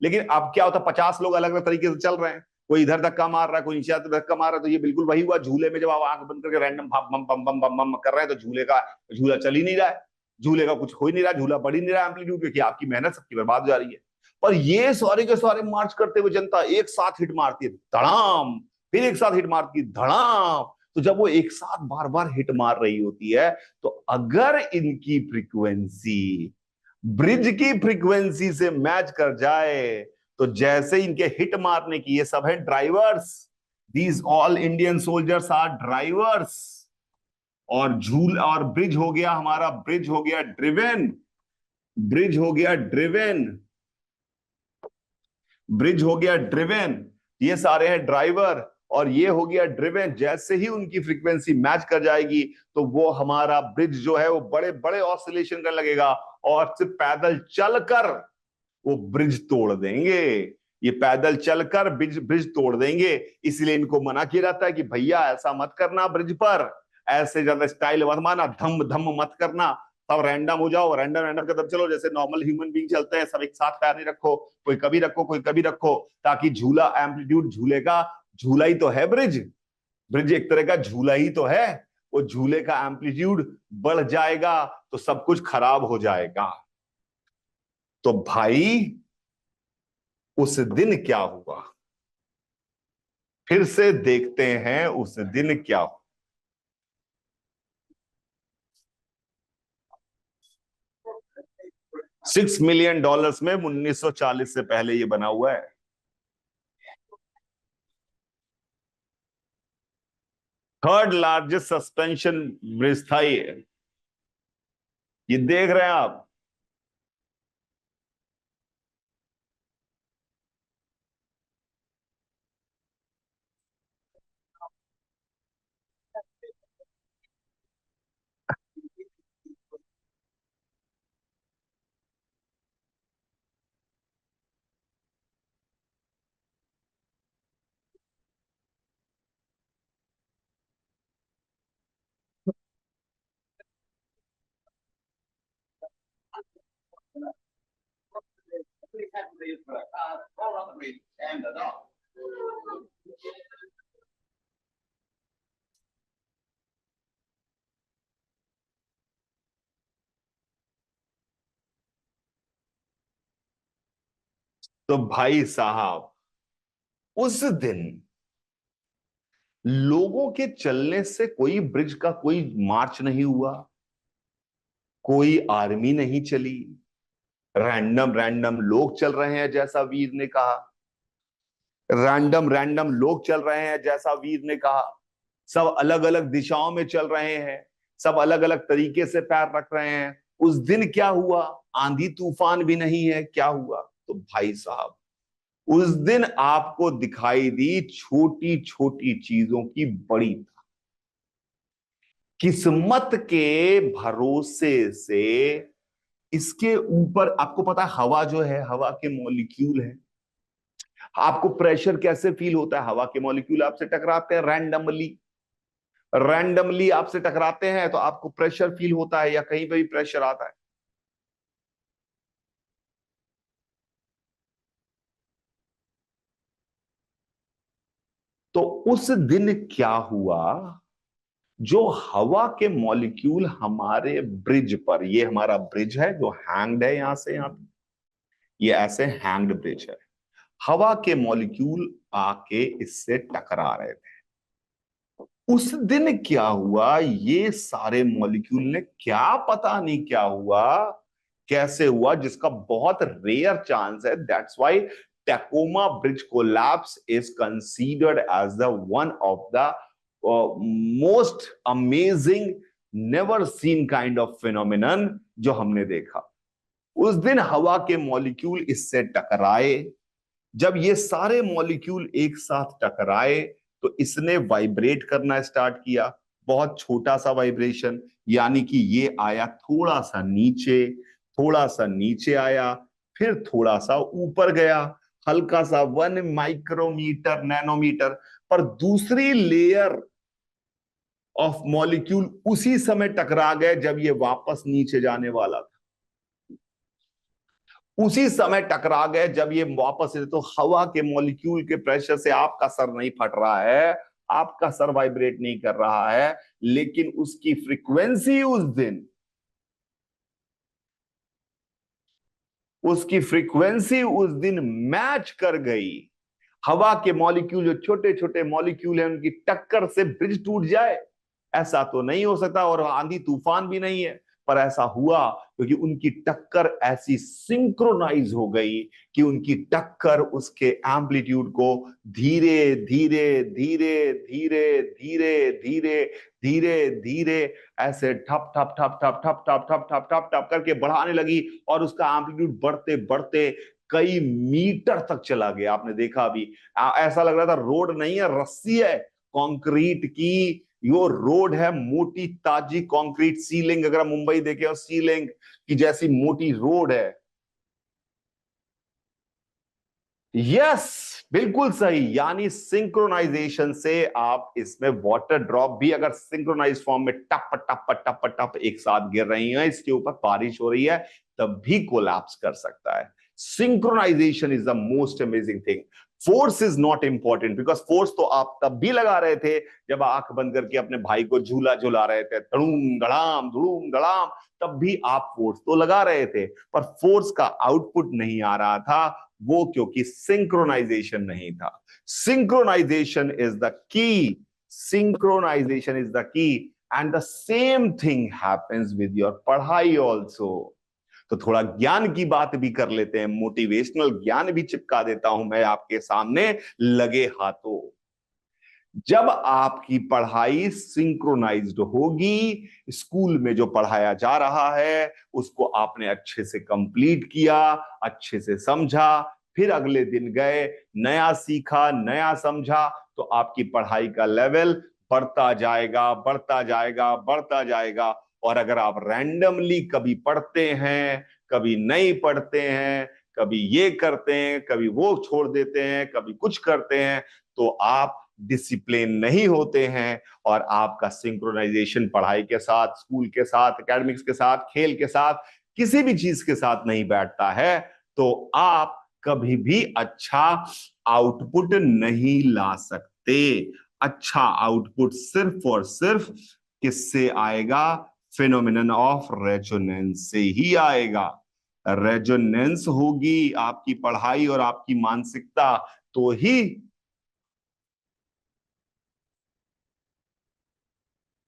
लेकिन अब क्या होता है, 50 लोग अलग अलग तरीके से चल रहे हैं, कोई इधर धक्का मार रहा है, कोई नीचे धक्का मार रहा है, तो ये बिल्कुल वही हुआ झूले में, जब आप आंख बंद करके रैंडम बम बम बम बम बम कर रहे हैं, तो झूला चल ही नहीं रहा है, झूले का कुछ हो ही नहीं रहा, झूला बढ़ ही नहीं रहा एम्पलीट्यूड, क्योंकि आपकी मेहनत सबकी बर्बाद हो जा रही है। पर ये सारे के सारे मार्च करते हुए जनता एक साथ हिट मारती है, धड़ाम, फिर एक साथ हिट मारती है, धड़ाम। तो जब वो एक साथ बार बार हिट मार रही होती है, तो अगर इनकी फ्रीक्वेंसी ब्रिज की फ्रीक्वेंसी से मैच कर जाए, तो जैसे इनके हिट मारने की, ये सब है drivers, these all Indian soldiers are drivers, और झूल और ब्रिज हो गया हमारा, ब्रिज हो गया ड्रिवेन, ब्रिज हो गया ड्रिवेन, ब्रिज हो गया ड्रिवेन, ये सारे हैं ड्राइवर, और ये हो गया ड्रिवेन। जैसे ही उनकी फ्रीक्वेंसी मैच कर जाएगी, तो वो हमारा ब्रिज जो है वो बड़े बड़े ऑसिलेशन करने लगेगा, और सिर्फ पैदल चलकर वो ब्रिज तोड़ देंगे, ये पैदल चलकर ब्रिज ब्रिज तोड़ देंगे। इसलिए इनको मना किया जाता है कि भैया ऐसा मत करना, ब्रिज पर ऐसे ज्यादा स्टाइल मत मारना, धम धम मत करना, सब रैंडम हो जाओ, रैंडम रैंडम कदम चलो, जैसे नॉर्मल ह्यूमन बीइंग चलते हैं, सब एक साथ पैर नहीं रखो, कोई कभी रखो कोई कभी रखो, ताकि झूला एम्पलीट्यूड, झूले का झूला ही तो है ब्रिज, ब्रिज एक तरह का झूला ही तो है, वो झूले का एम्पलीट्यूड बढ़ जाएगा तो सब कुछ खराब हो जाएगा। तो भाई उस दिन क्या हुआ, फिर से देखते हैं उस दिन क्या हुआ। $6 मिलियन में 1940 से पहले ये बना हुआ है। थर्ड लार्जेस्ट सस्पेंशन ब्रिज था ये देख रहे हैं आप। तो भाई साहब, उस दिन लोगों के चलने से कोई ब्रिज का कोई मार्च नहीं हुआ, कोई आर्मी नहीं चली, रैंडम रैंडम लोग चल रहे हैं जैसा वीर ने कहा, रैंडम रैंडम लोग चल रहे हैं जैसा वीर ने कहा, सब अलग अलग दिशाओं में चल रहे हैं, सब अलग अलग तरीके से पैर रख रहे हैं। उस दिन क्या हुआ, आंधी तूफान भी नहीं है, क्या हुआ? तो भाई साहब, उस दिन आपको दिखाई दी छोटी छोटी चीजों की बड़ी, किस्मत के भरोसे से इसके ऊपर, आपको पता है हवा जो है, हवा के मॉलिक्यूल है। आपको प्रेशर कैसे फील होता है? हवा के मॉलिक्यूल आपसे टकराते हैं रैंडमली, रैंडमली आपसे टकराते हैं तो आपको प्रेशर फील होता है, या कहीं पे भी प्रेशर आता है। तो उस दिन क्या हुआ, जो हवा के मॉलिक्यूल हमारे ब्रिज पर, ये हमारा ब्रिज है जो हैंग्ड है यहां से यहां पे, ये ऐसे हैंग्ड ब्रिज है, हवा के मॉलिक्यूल आके इससे टकरा रहे थे। उस दिन क्या हुआ, ये सारे मॉलिक्यूल ने, क्या पता नहीं क्या हुआ, कैसे हुआ, जिसका बहुत रेयर चांस है। That's why Tacoma bridge collapse is considered as the one of the most amazing, never seen kind of phenomenon जो हमने देखा। उस दिन हवा के मॉलिक्यूल इससे टकराए। जब ये सारे मॉलिक्यूल एक साथ टकराए तो इसने वाइब्रेट करना स्टार्ट किया, बहुत छोटा सा वाइब्रेशन, यानी कि ये आया थोड़ा सा नीचे, थोड़ा सा नीचे आया, फिर थोड़ा सा ऊपर गया, हल्का सा 1 माइक्रोमीटर नैनोमीटर। पर दूसरी लेयर ऑफ मॉलिक्यूल उसी समय टकरा गए जब ये वापस नीचे जाने वाला था, उसी समय टकरा गए जब ये वापस से। तो हवा के मॉलिक्यूल के प्रेशर से आपका सर नहीं फट रहा है, आपका सर वाइब्रेट नहीं कर रहा है, लेकिन उसकी फ्रीक्वेंसी उस दिन, उसकी फ्रीक्वेंसी उस दिन मैच कर गई। हवा के मॉलिक्यूल, जो छोटे छोटे मॉलिक्यूल हैं, उनकी टक्कर से ब्रिज टूट जाए, ऐसा तो नहीं हो सकता, और आंधी तूफान भी नहीं है। पर ऐसा हुआ क्योंकि उनकी टक्कर ऐसी सिंक्रोनाइज हो गई कि उनकी टक्कर उसके एम्पलीट्यूड को धीरे धीरे धीरे धीरे धीरे धीरे धीरे धीरे ऐसे ठप ठप ठप ठप ठप ठप ठप ठप ठप ठप करके बढ़ाने लगी, और उसका एम्पलीट्यूड बढ़ते बढ़ते कई मीटर तक चला गया। आपने देखा अभी, ऐसा लग रहा था रोड नहीं है, रस्सी है कंक्रीट की। यो रोड है, मोटी ताजी कंक्रीट सीलिंग, अगर आप मुंबई देखे हो, सीलिंग की जैसी मोटी रोड है। यस, बिल्कुल सही। यानी सिंक्रोनाइजेशन से आप इसमें वाटर ड्रॉप भी अगर सिंक्रोनाइज फॉर्म में टप टप टप टप एक साथ गिर रही है, इसके ऊपर बारिश हो रही है, तब भी कोलैप्स कर सकता है। Synchronization is the most amazing thing. Force is not important, because force तो आप तब भी लगा रहे थे जब आंख बंद करके अपने भाई को झूला झूला रहे थे, धड़ूम धड़ाम, तब भी आप फोर्स तो लगा रहे थे, पर फोर्स का आउटपुट नहीं आ रहा था, वो क्योंकि सिंक्रोनाइजेशन नहीं था। Synchronization is the key, synchronization is the key. And the same thing happens with your पढ़ाई ऑल्सो। तो थोड़ा ज्ञान की बात भी कर लेते हैं, मोटिवेशनल ज्ञान भी चिपका देता हूं मैं आपके सामने लगे हाथों। जब आपकी पढ़ाई सिंक्रोनाइज्ड होगी, स्कूल में जो पढ़ाया जा रहा है उसको आपने अच्छे से कंप्लीट किया, अच्छे से समझा, फिर अगले दिन गए, नया सीखा, नया समझा, तो आपकी पढ़ाई का लेवल बढ़ता जाएगा, बढ़ता जाएगा, बढ़ता जाएगा। और अगर आप रैंडमली कभी पढ़ते हैं, कभी नहीं पढ़ते हैं, कभी ये करते हैं, कभी वो छोड़ देते हैं, कभी कुछ करते हैं, तो आप डिसिप्लिन नहीं होते हैं, और आपका सिंक्रोनाइजेशन पढ़ाई के साथ, स्कूल के साथ, एकेडमिक्स के साथ, खेल के साथ, किसी भी चीज के साथ नहीं बैठता है, तो आप कभी भी अच्छा आउटपुट नहीं ला सकते। अच्छा आउटपुट सिर्फ और सिर्फ किससे आएगा? फिनोमिनन ऑफ रेजोनेंस से ही आएगा। रेजोनेंस होगी आपकी पढ़ाई और आपकी मानसिकता, तो ही।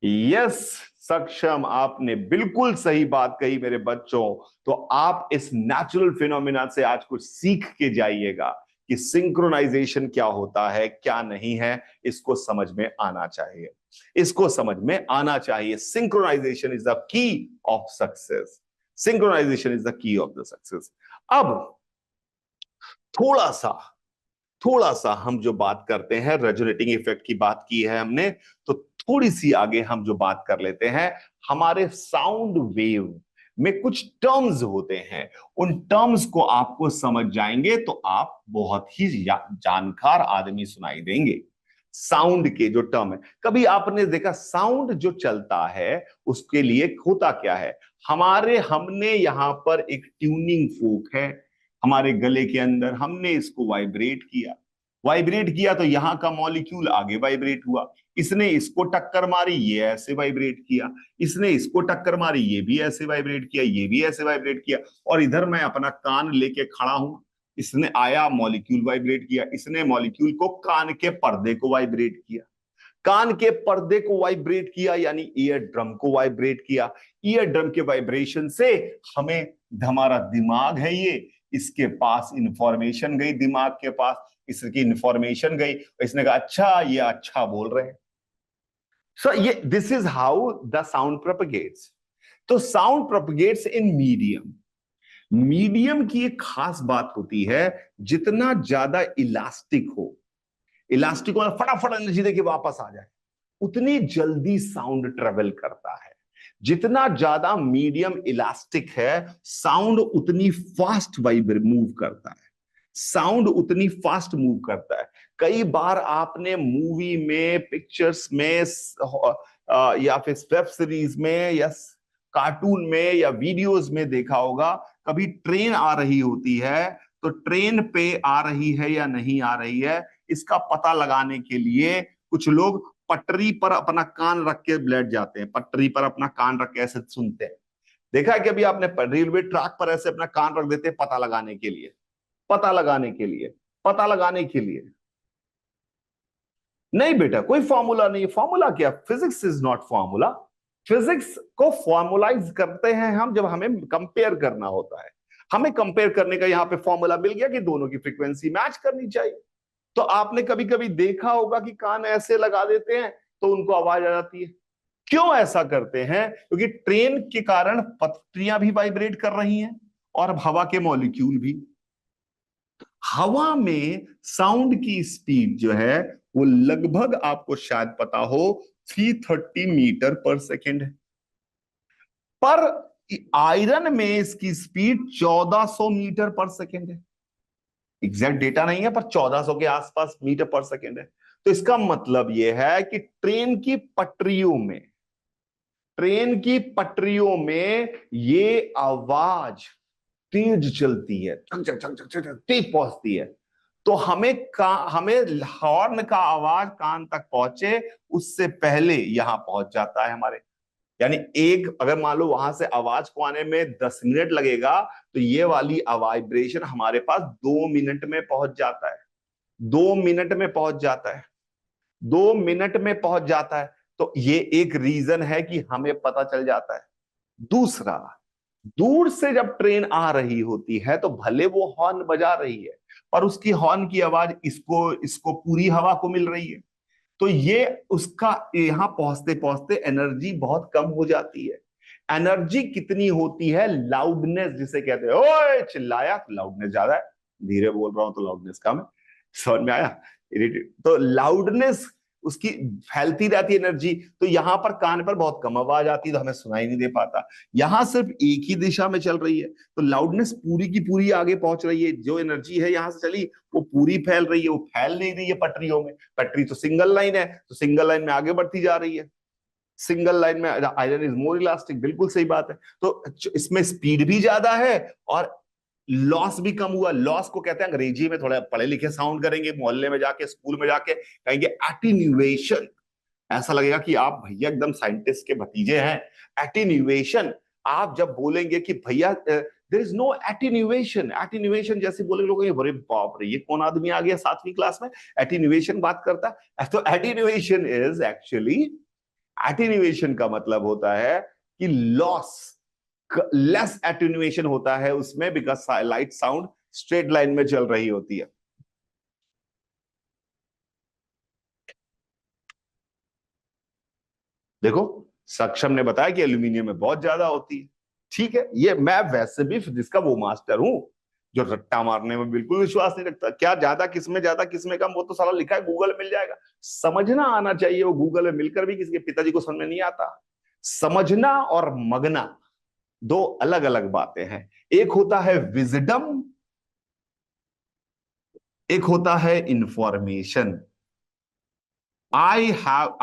यस, सक्षम, आपने बिल्कुल सही बात कही मेरे बच्चों। तो आप इस नेचुरल फिनोमिना से आज कुछ सीख के जाइएगा कि सिंक्रोनाइजेशन क्या होता है, क्या नहीं है, इसको समझ में आना चाहिए, इसको समझ में आना चाहिए। Synchronization is the key of success, synchronization is the key of the success. अब थोड़ा सा, थोड़ा सा हम जो बात करते हैं, रेजोनेटिंग इफेक्ट की बात की है हमने, तो थोड़ी सी आगे हम जो बात कर लेते हैं, हमारे साउंड वेव में कुछ टर्म्स होते हैं। उन टर्म्स को आपको समझ जाएंगे तो आप बहुत ही जानकार आदमी सुनाई देंगे। साउंड के जो टर्म है, कभी आपने देखा साउंड जो चलता है उसके लिए होता क्या है? हमने यहां पर एक ट्यूनिंग फोक है हमारे गले के अंदर, हमने इसको वाइब्रेट किया तो यहां का मॉलिक्यूल आगे वाइब्रेट हुआ, इसने इसको टक्कर मारी, ये ऐसे वाइब्रेट किया, इसने इसको टक्कर मारी, ये भी ऐसे वाइब्रेट किया, ये भी ऐसे वाइब्रेट किया, और इधर मैं अपना कान लेके खड़ा हूं, इसने आया मॉलिक्यूल वाइब्रेट किया, इसने मॉलिक्यूल को कान के पर्दे को वाइब्रेट किया, कान के पर्दे को वाइब्रेट किया यानी ईयर ड्रम को वाइब्रेट किया, ईयर ड्रम के वाइब्रेशन से हमें, हमारा दिमाग है ये, इसके पास इंफॉर्मेशन गई, दिमाग के पास इसकी इंफॉर्मेशन गई, इसने कहा अच्छा ये अच्छा बोल रहे हैं। सो ये this is how the sound propagates. तो sound propagates in medium. Medium की एक खास बात होती है, जितना ज्यादा इलास्टिक हो, इलास्टिक वाला फटाफट एनर्जी देके वापस आ जाए, उतनी जल्दी साउंड ट्रेवल करता है। जितना ज्यादा मीडियम इलास्टिक है, साउंड उतनी फास्ट वाइब्रेट मूव करता है, साउंड उतनी फास्ट मूव करता है। कई बार आपने मूवी में, पिक्चर्स में, या फिर वेब सीरीज में या कार्टून में या वीडियोस में देखा होगा, कभी ट्रेन आ रही होती है तो ट्रेन पे आ रही है या नहीं आ रही है, इसका पता लगाने के लिए कुछ लोग पटरी पर अपना कान रख के बैठ जाते हैं, पटरी पर अपना कान रख के ऐसे सुनते हैं। देखा है कि अभी आपने रेलवे ट्रैक पर ऐसे अपना कान रख देते हैं पता लगाने के लिए, पता लगाने के लिए, पता लगाने के लिए। नहीं बेटा, कोई फॉर्मूला नहीं। फॉर्मूला क्या? Physics is not formula. Physics को फॉर्मुलाइज करते हैं हम जब हमें कंपेयर करना होता है। हमें कंपेयर करने का यहां पे फॉर्मूला मिल गया कि दोनों की फ्रीक्वेंसी मैच करनी चाहिए। तो आपने कभी कभी देखा होगा कि कान ऐसे लगा देते हैं तो उनको आवाज आ जाती है। क्यों ऐसा करते हैं? क्योंकि ट्रेन के कारण पटरियां भी वाइब्रेट कर रही हैं और हवा के मॉलिक्यूल भी। हवा में साउंड की स्पीड जो है वो लगभग, आपको शायद पता हो, 330 मीटर पर सेकेंड है। पर आयरन में इसकी स्पीड 1400 मीटर पर सेकेंड है। एग्जैक्ट डेटा नहीं है पर 1400 के आसपास मीटर पर सेकेंड है। तो इसका मतलब यह है कि ट्रेन की पटरियों में ये आवाज तेज चलती है, चक चक चक चक चक तेज पहुंचती है। तो हमें हॉर्न का आवाज कान तक पहुंचे उससे पहले यहां पहुंच जाता है हमारे। यानी एक, अगर मान लो वहां से आवाज को आने में 10 मिनट लगेगा, तो ये वाली वाइब्रेशन हमारे पास 2 मिनट में पहुंच जाता है। 2 मिनट में पहुंच जाता है। 2 मिनट में पहुंच जाता है। तो ये एक रीजन है कि हमें पता चल जाता है। दूसरा, दूर से जब ट्रेन आ रही होती है तो भले वो हॉर्न बजा रही है, पर उसकी हॉर्न की आवाज इसको इसको पूरी हवा को मिल रही है। तो ये उसका यहां पहुंचते पहुंचते एनर्जी बहुत कम हो जाती है। एनर्जी कितनी होती है? लाउडनेस जिसे कहते हैं, ओए चिल्लाया तो लाउडनेस ज्यादा है, धीरे बोल रहा हूं तो लाउडनेस कम है। समझ में आया? इरिटेट तो लाउडनेस उसकी फैलती रहती है एनर्जी। तो यहां पर कान पर बहुत कम आवाज आती है तो हमें सुनाई नहीं दे पाता। यहां सिर्फ एक ही दिशा में चल रही है तो लाउडनेस पूरी की पूरी आगे पहुंच रही है। जो एनर्जी है यहां से चली वो पूरी फैल रही है, वो फैल नहीं रही है पटरियों में। पटरी तो सिंगल लाइन है तो सिंगल लाइन में आगे बढ़ती जा रही है। सिंगल लाइन में आयरन इज मोर इलास्टिक, बिल्कुल सही बात है। तो इसमें स्पीड भी ज्यादा है और लॉस भी कम हुआ। लॉस को कहते हैं अंग्रेजी में, थोड़ा पढ़े लिखे साउंड करेंगे, मोहल्ले में जाके, स्कूल में जाके कहेंगे एटीन्यूएशन। ऐसा लगेगा कि आप भैया एकदम साइंटिस्ट के भतीजे हैं। एटीन्यूएशन। आप जब बोलेंगे कि भैया there is no attenuation, attenuation जैसे बोलेंगे लोग, अरे बाप रे ये कौन आदमी आ गया 7वीं क्लास में एटीन्यूएशन बात करता है। तो एटीन्यूएशन इज एक्चुअली, एटीन्यूएशन का मतलब होता है कि लॉस, लेस एटीन्यूएशन होता है उसमें, because light sound straight line में चल रही होती है। देखो, सक्षम ने बताया कि एल्यूमिनियम में बहुत ज्यादा होती है। ठीक है, ये मैं वैसे भी फिजिक्स का वो मास्टर हूं जो रट्टा मारने में बिल्कुल विश्वास नहीं रखता, क्या ज्यादा किसमें कम, वो तो सारा लिखा है, गूगल मिल जाएगा। समझना आना चाहिए, वो गूगल में मिलकर भी किसी के पिताजी को समझ में नहीं आता। समझना और मगना दो अलग अलग बातें हैं। एक होता है विजडम, एक होता है information. I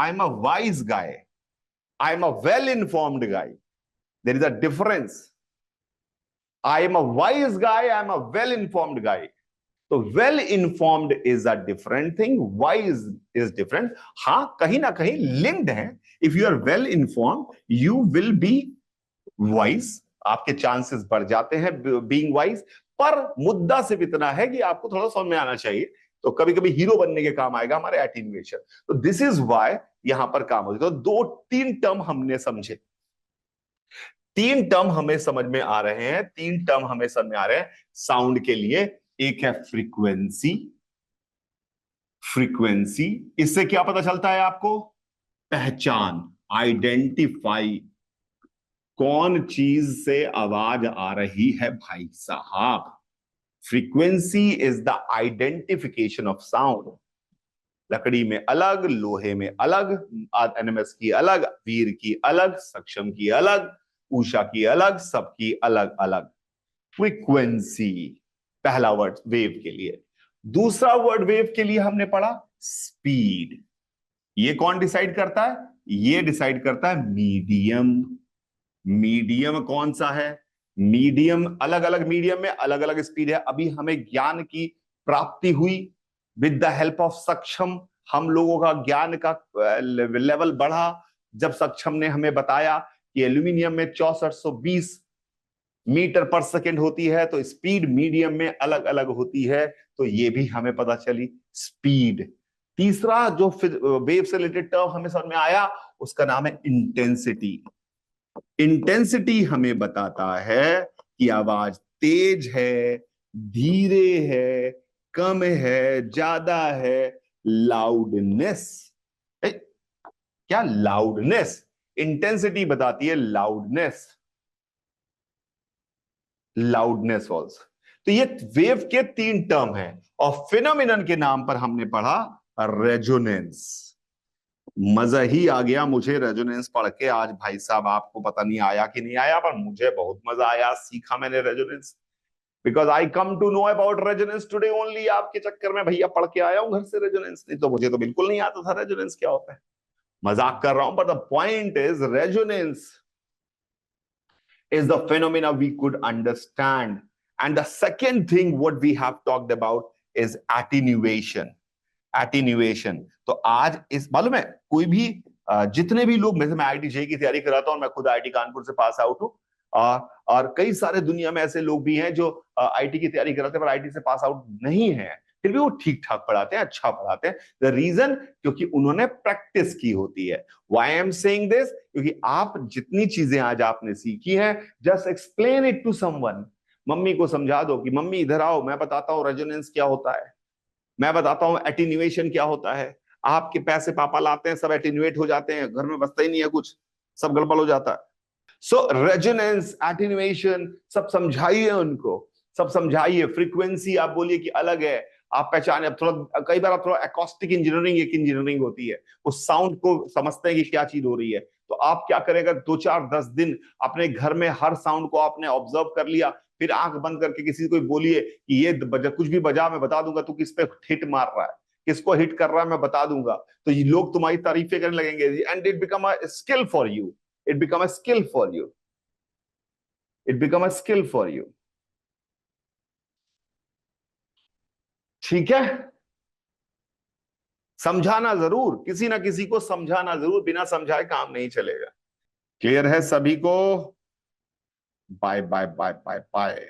am a wise guy, I am a well informed guy, there is a difference. I am a wise guy, I am a well informed guy. तो well informed is a different thing, wise is different. हाँ, कहीं ना कहीं linked है। If you are well informed you will be wise, आपके chances बढ़ जाते हैं बीइंग वाइज। पर मुद्दा सिर्फ इतना है कि आपको थोड़ा समझ में आना चाहिए, तो कभी कभी हीरो बनने के काम आएगा हमारे एटीन्यूएशन। तो दिस इज वाई यहां पर काम होता है। तो दो तीन टर्म हमने समझे, तीन टर्म हमें समझ में आ रहे हैं, तीन टर्म हमें समझ में आ रहे हैं साउंड के लिए। एक है फ्रीक्वेंसी, फ्रीक्वेंसी इससे क्या पता चलता है आपको? पहचान, आइडेंटिफाई, कौन चीज से आवाज आ रही है भाई साहब। Frequency is the identification of sound. लकड़ी में अलग, लोहे में अलग, एनएमएस की अलग, वीर की अलग, सक्षम की अलग, उषा की अलग, सबकी अलग अलग। फ्रीक्वेंसी पहला वर्ड वेव के लिए। दूसरा वर्ड वेव के लिए हमने पढ़ा स्पीड। ये कौन डिसाइड करता है? ये डिसाइड करता है मीडियम। मीडियम कौन सा है? मीडियम, अलग अलग मीडियम में अलग अलग स्पीड है। अभी हमें ज्ञान की प्राप्ति हुई विद द हेल्प ऑफ सक्षम, हम लोगों का ज्ञान का लेवल बढ़ा जब सक्षम ने हमें बताया कि एल्यूमिनियम में 6420 मीटर पर सेकेंड होती है, तो स्पीड मीडियम में अलग अलग होती है। तो ये भी हमें पता चली स्पीड। तीसरा जो वेव से रिलेटेड टर्म हमें समझ में आया उसका नाम है इंटेंसिटी। इंटेंसिटी हमें बताता है कि आवाज तेज है, धीरे है, कम है, ज्यादा है। लाउडनेस, क्या लाउडनेस? इंटेंसिटी बताती है लाउडनेस, लाउडनेस ऑल्सो। तो ये वेव के तीन टर्म हैं। और फिनोमिनन के नाम पर हमने पढ़ा रेजोनेंस। मजा ही आ गया मुझे रेजोनेंस पढ़ के आज भाई साहब। आपको पता नहीं आया कि नहीं आया, पर मुझे बहुत मजा आया, सीखा मैंने resonance. Because I come to know about resonance today only. आपके चक्कर में भैया पढ़ के आया हूं घर से रेजोनेंस, नहीं तो मुझे तो बिल्कुल नहीं आता था रेजोनेंस क्या होता है। मजाक कर रहा हूं, but the point is resonance is the phenomena we could understand. And the second thing what we have talked about is attenuation. Attenuation. तो आज इस मालूम है कोई भी जितने भी लोग, मैं आईटी जेई की तैयारी कराता हूं, मैं खुद आईटी कानपुर से पास आउट हूं, और कई सारे दुनिया में ऐसे लोग भी हैं जो आईटी की तैयारी कराते हैं पर आईटी से पास आउट नहीं है, फिर भी वो ठीक ठाक पढ़ाते हैं, अच्छा पढ़ाते हैं। द रीजन, क्योंकि उन्होंने प्रैक्टिस की होती है। Why I am saying this? क्योंकि आप जितनी चीजें आज आपने सीखी हैं, just explain it to someone. मम्मी को समझा दो कि मम्मी इधर आओ, मैं बताता हूं रेजोनेंस क्या होता है, मैं बताता हूं एटीन्यूएशन क्या होता है। आपके पैसे पापा लाते हैं, सब एटीन्यूएट हो जाते हैं, घर में बचता ही नहीं है कुछ, सब गड़बड़ हो जाता है। सो रेजोनेंस, एटीन्यूएशन सब समझाइए उनको, सब समझाइए। फ्रीक्वेंसी आप बोलिए कि अलग है, आप पहचाने। अब थोड़ा, कई बार आप थोड़ा एकॉस्टिक इंजीनियरिंग एक इंजीनियरिंग होती है, उस साउंड को समझते हैं कि क्या चीज हो रही है। तो आप क्या करेगा, 2 4 10 दिन अपने घर में हर साउंड को आपने ऑब्जर्व कर लिया, फिर आंख बंद करके किसी को बोलिए कि ये कुछ भी बजा, मैं बता दूंगा तू किस पे हिट मार रहा है, किसको हिट कर रहा है मैं बता दूंगा। तो ये लोग तुम्हारी तारीफें करने लगेंगे, and it become a skill for you, it become a skill for you, it become a skill for you. ठीक है, समझाना जरूर, किसी ना किसी को समझाना जरूर, बिना समझाए काम नहीं चलेगा। क्लियर है सभी को? Bye bye bye bye bye.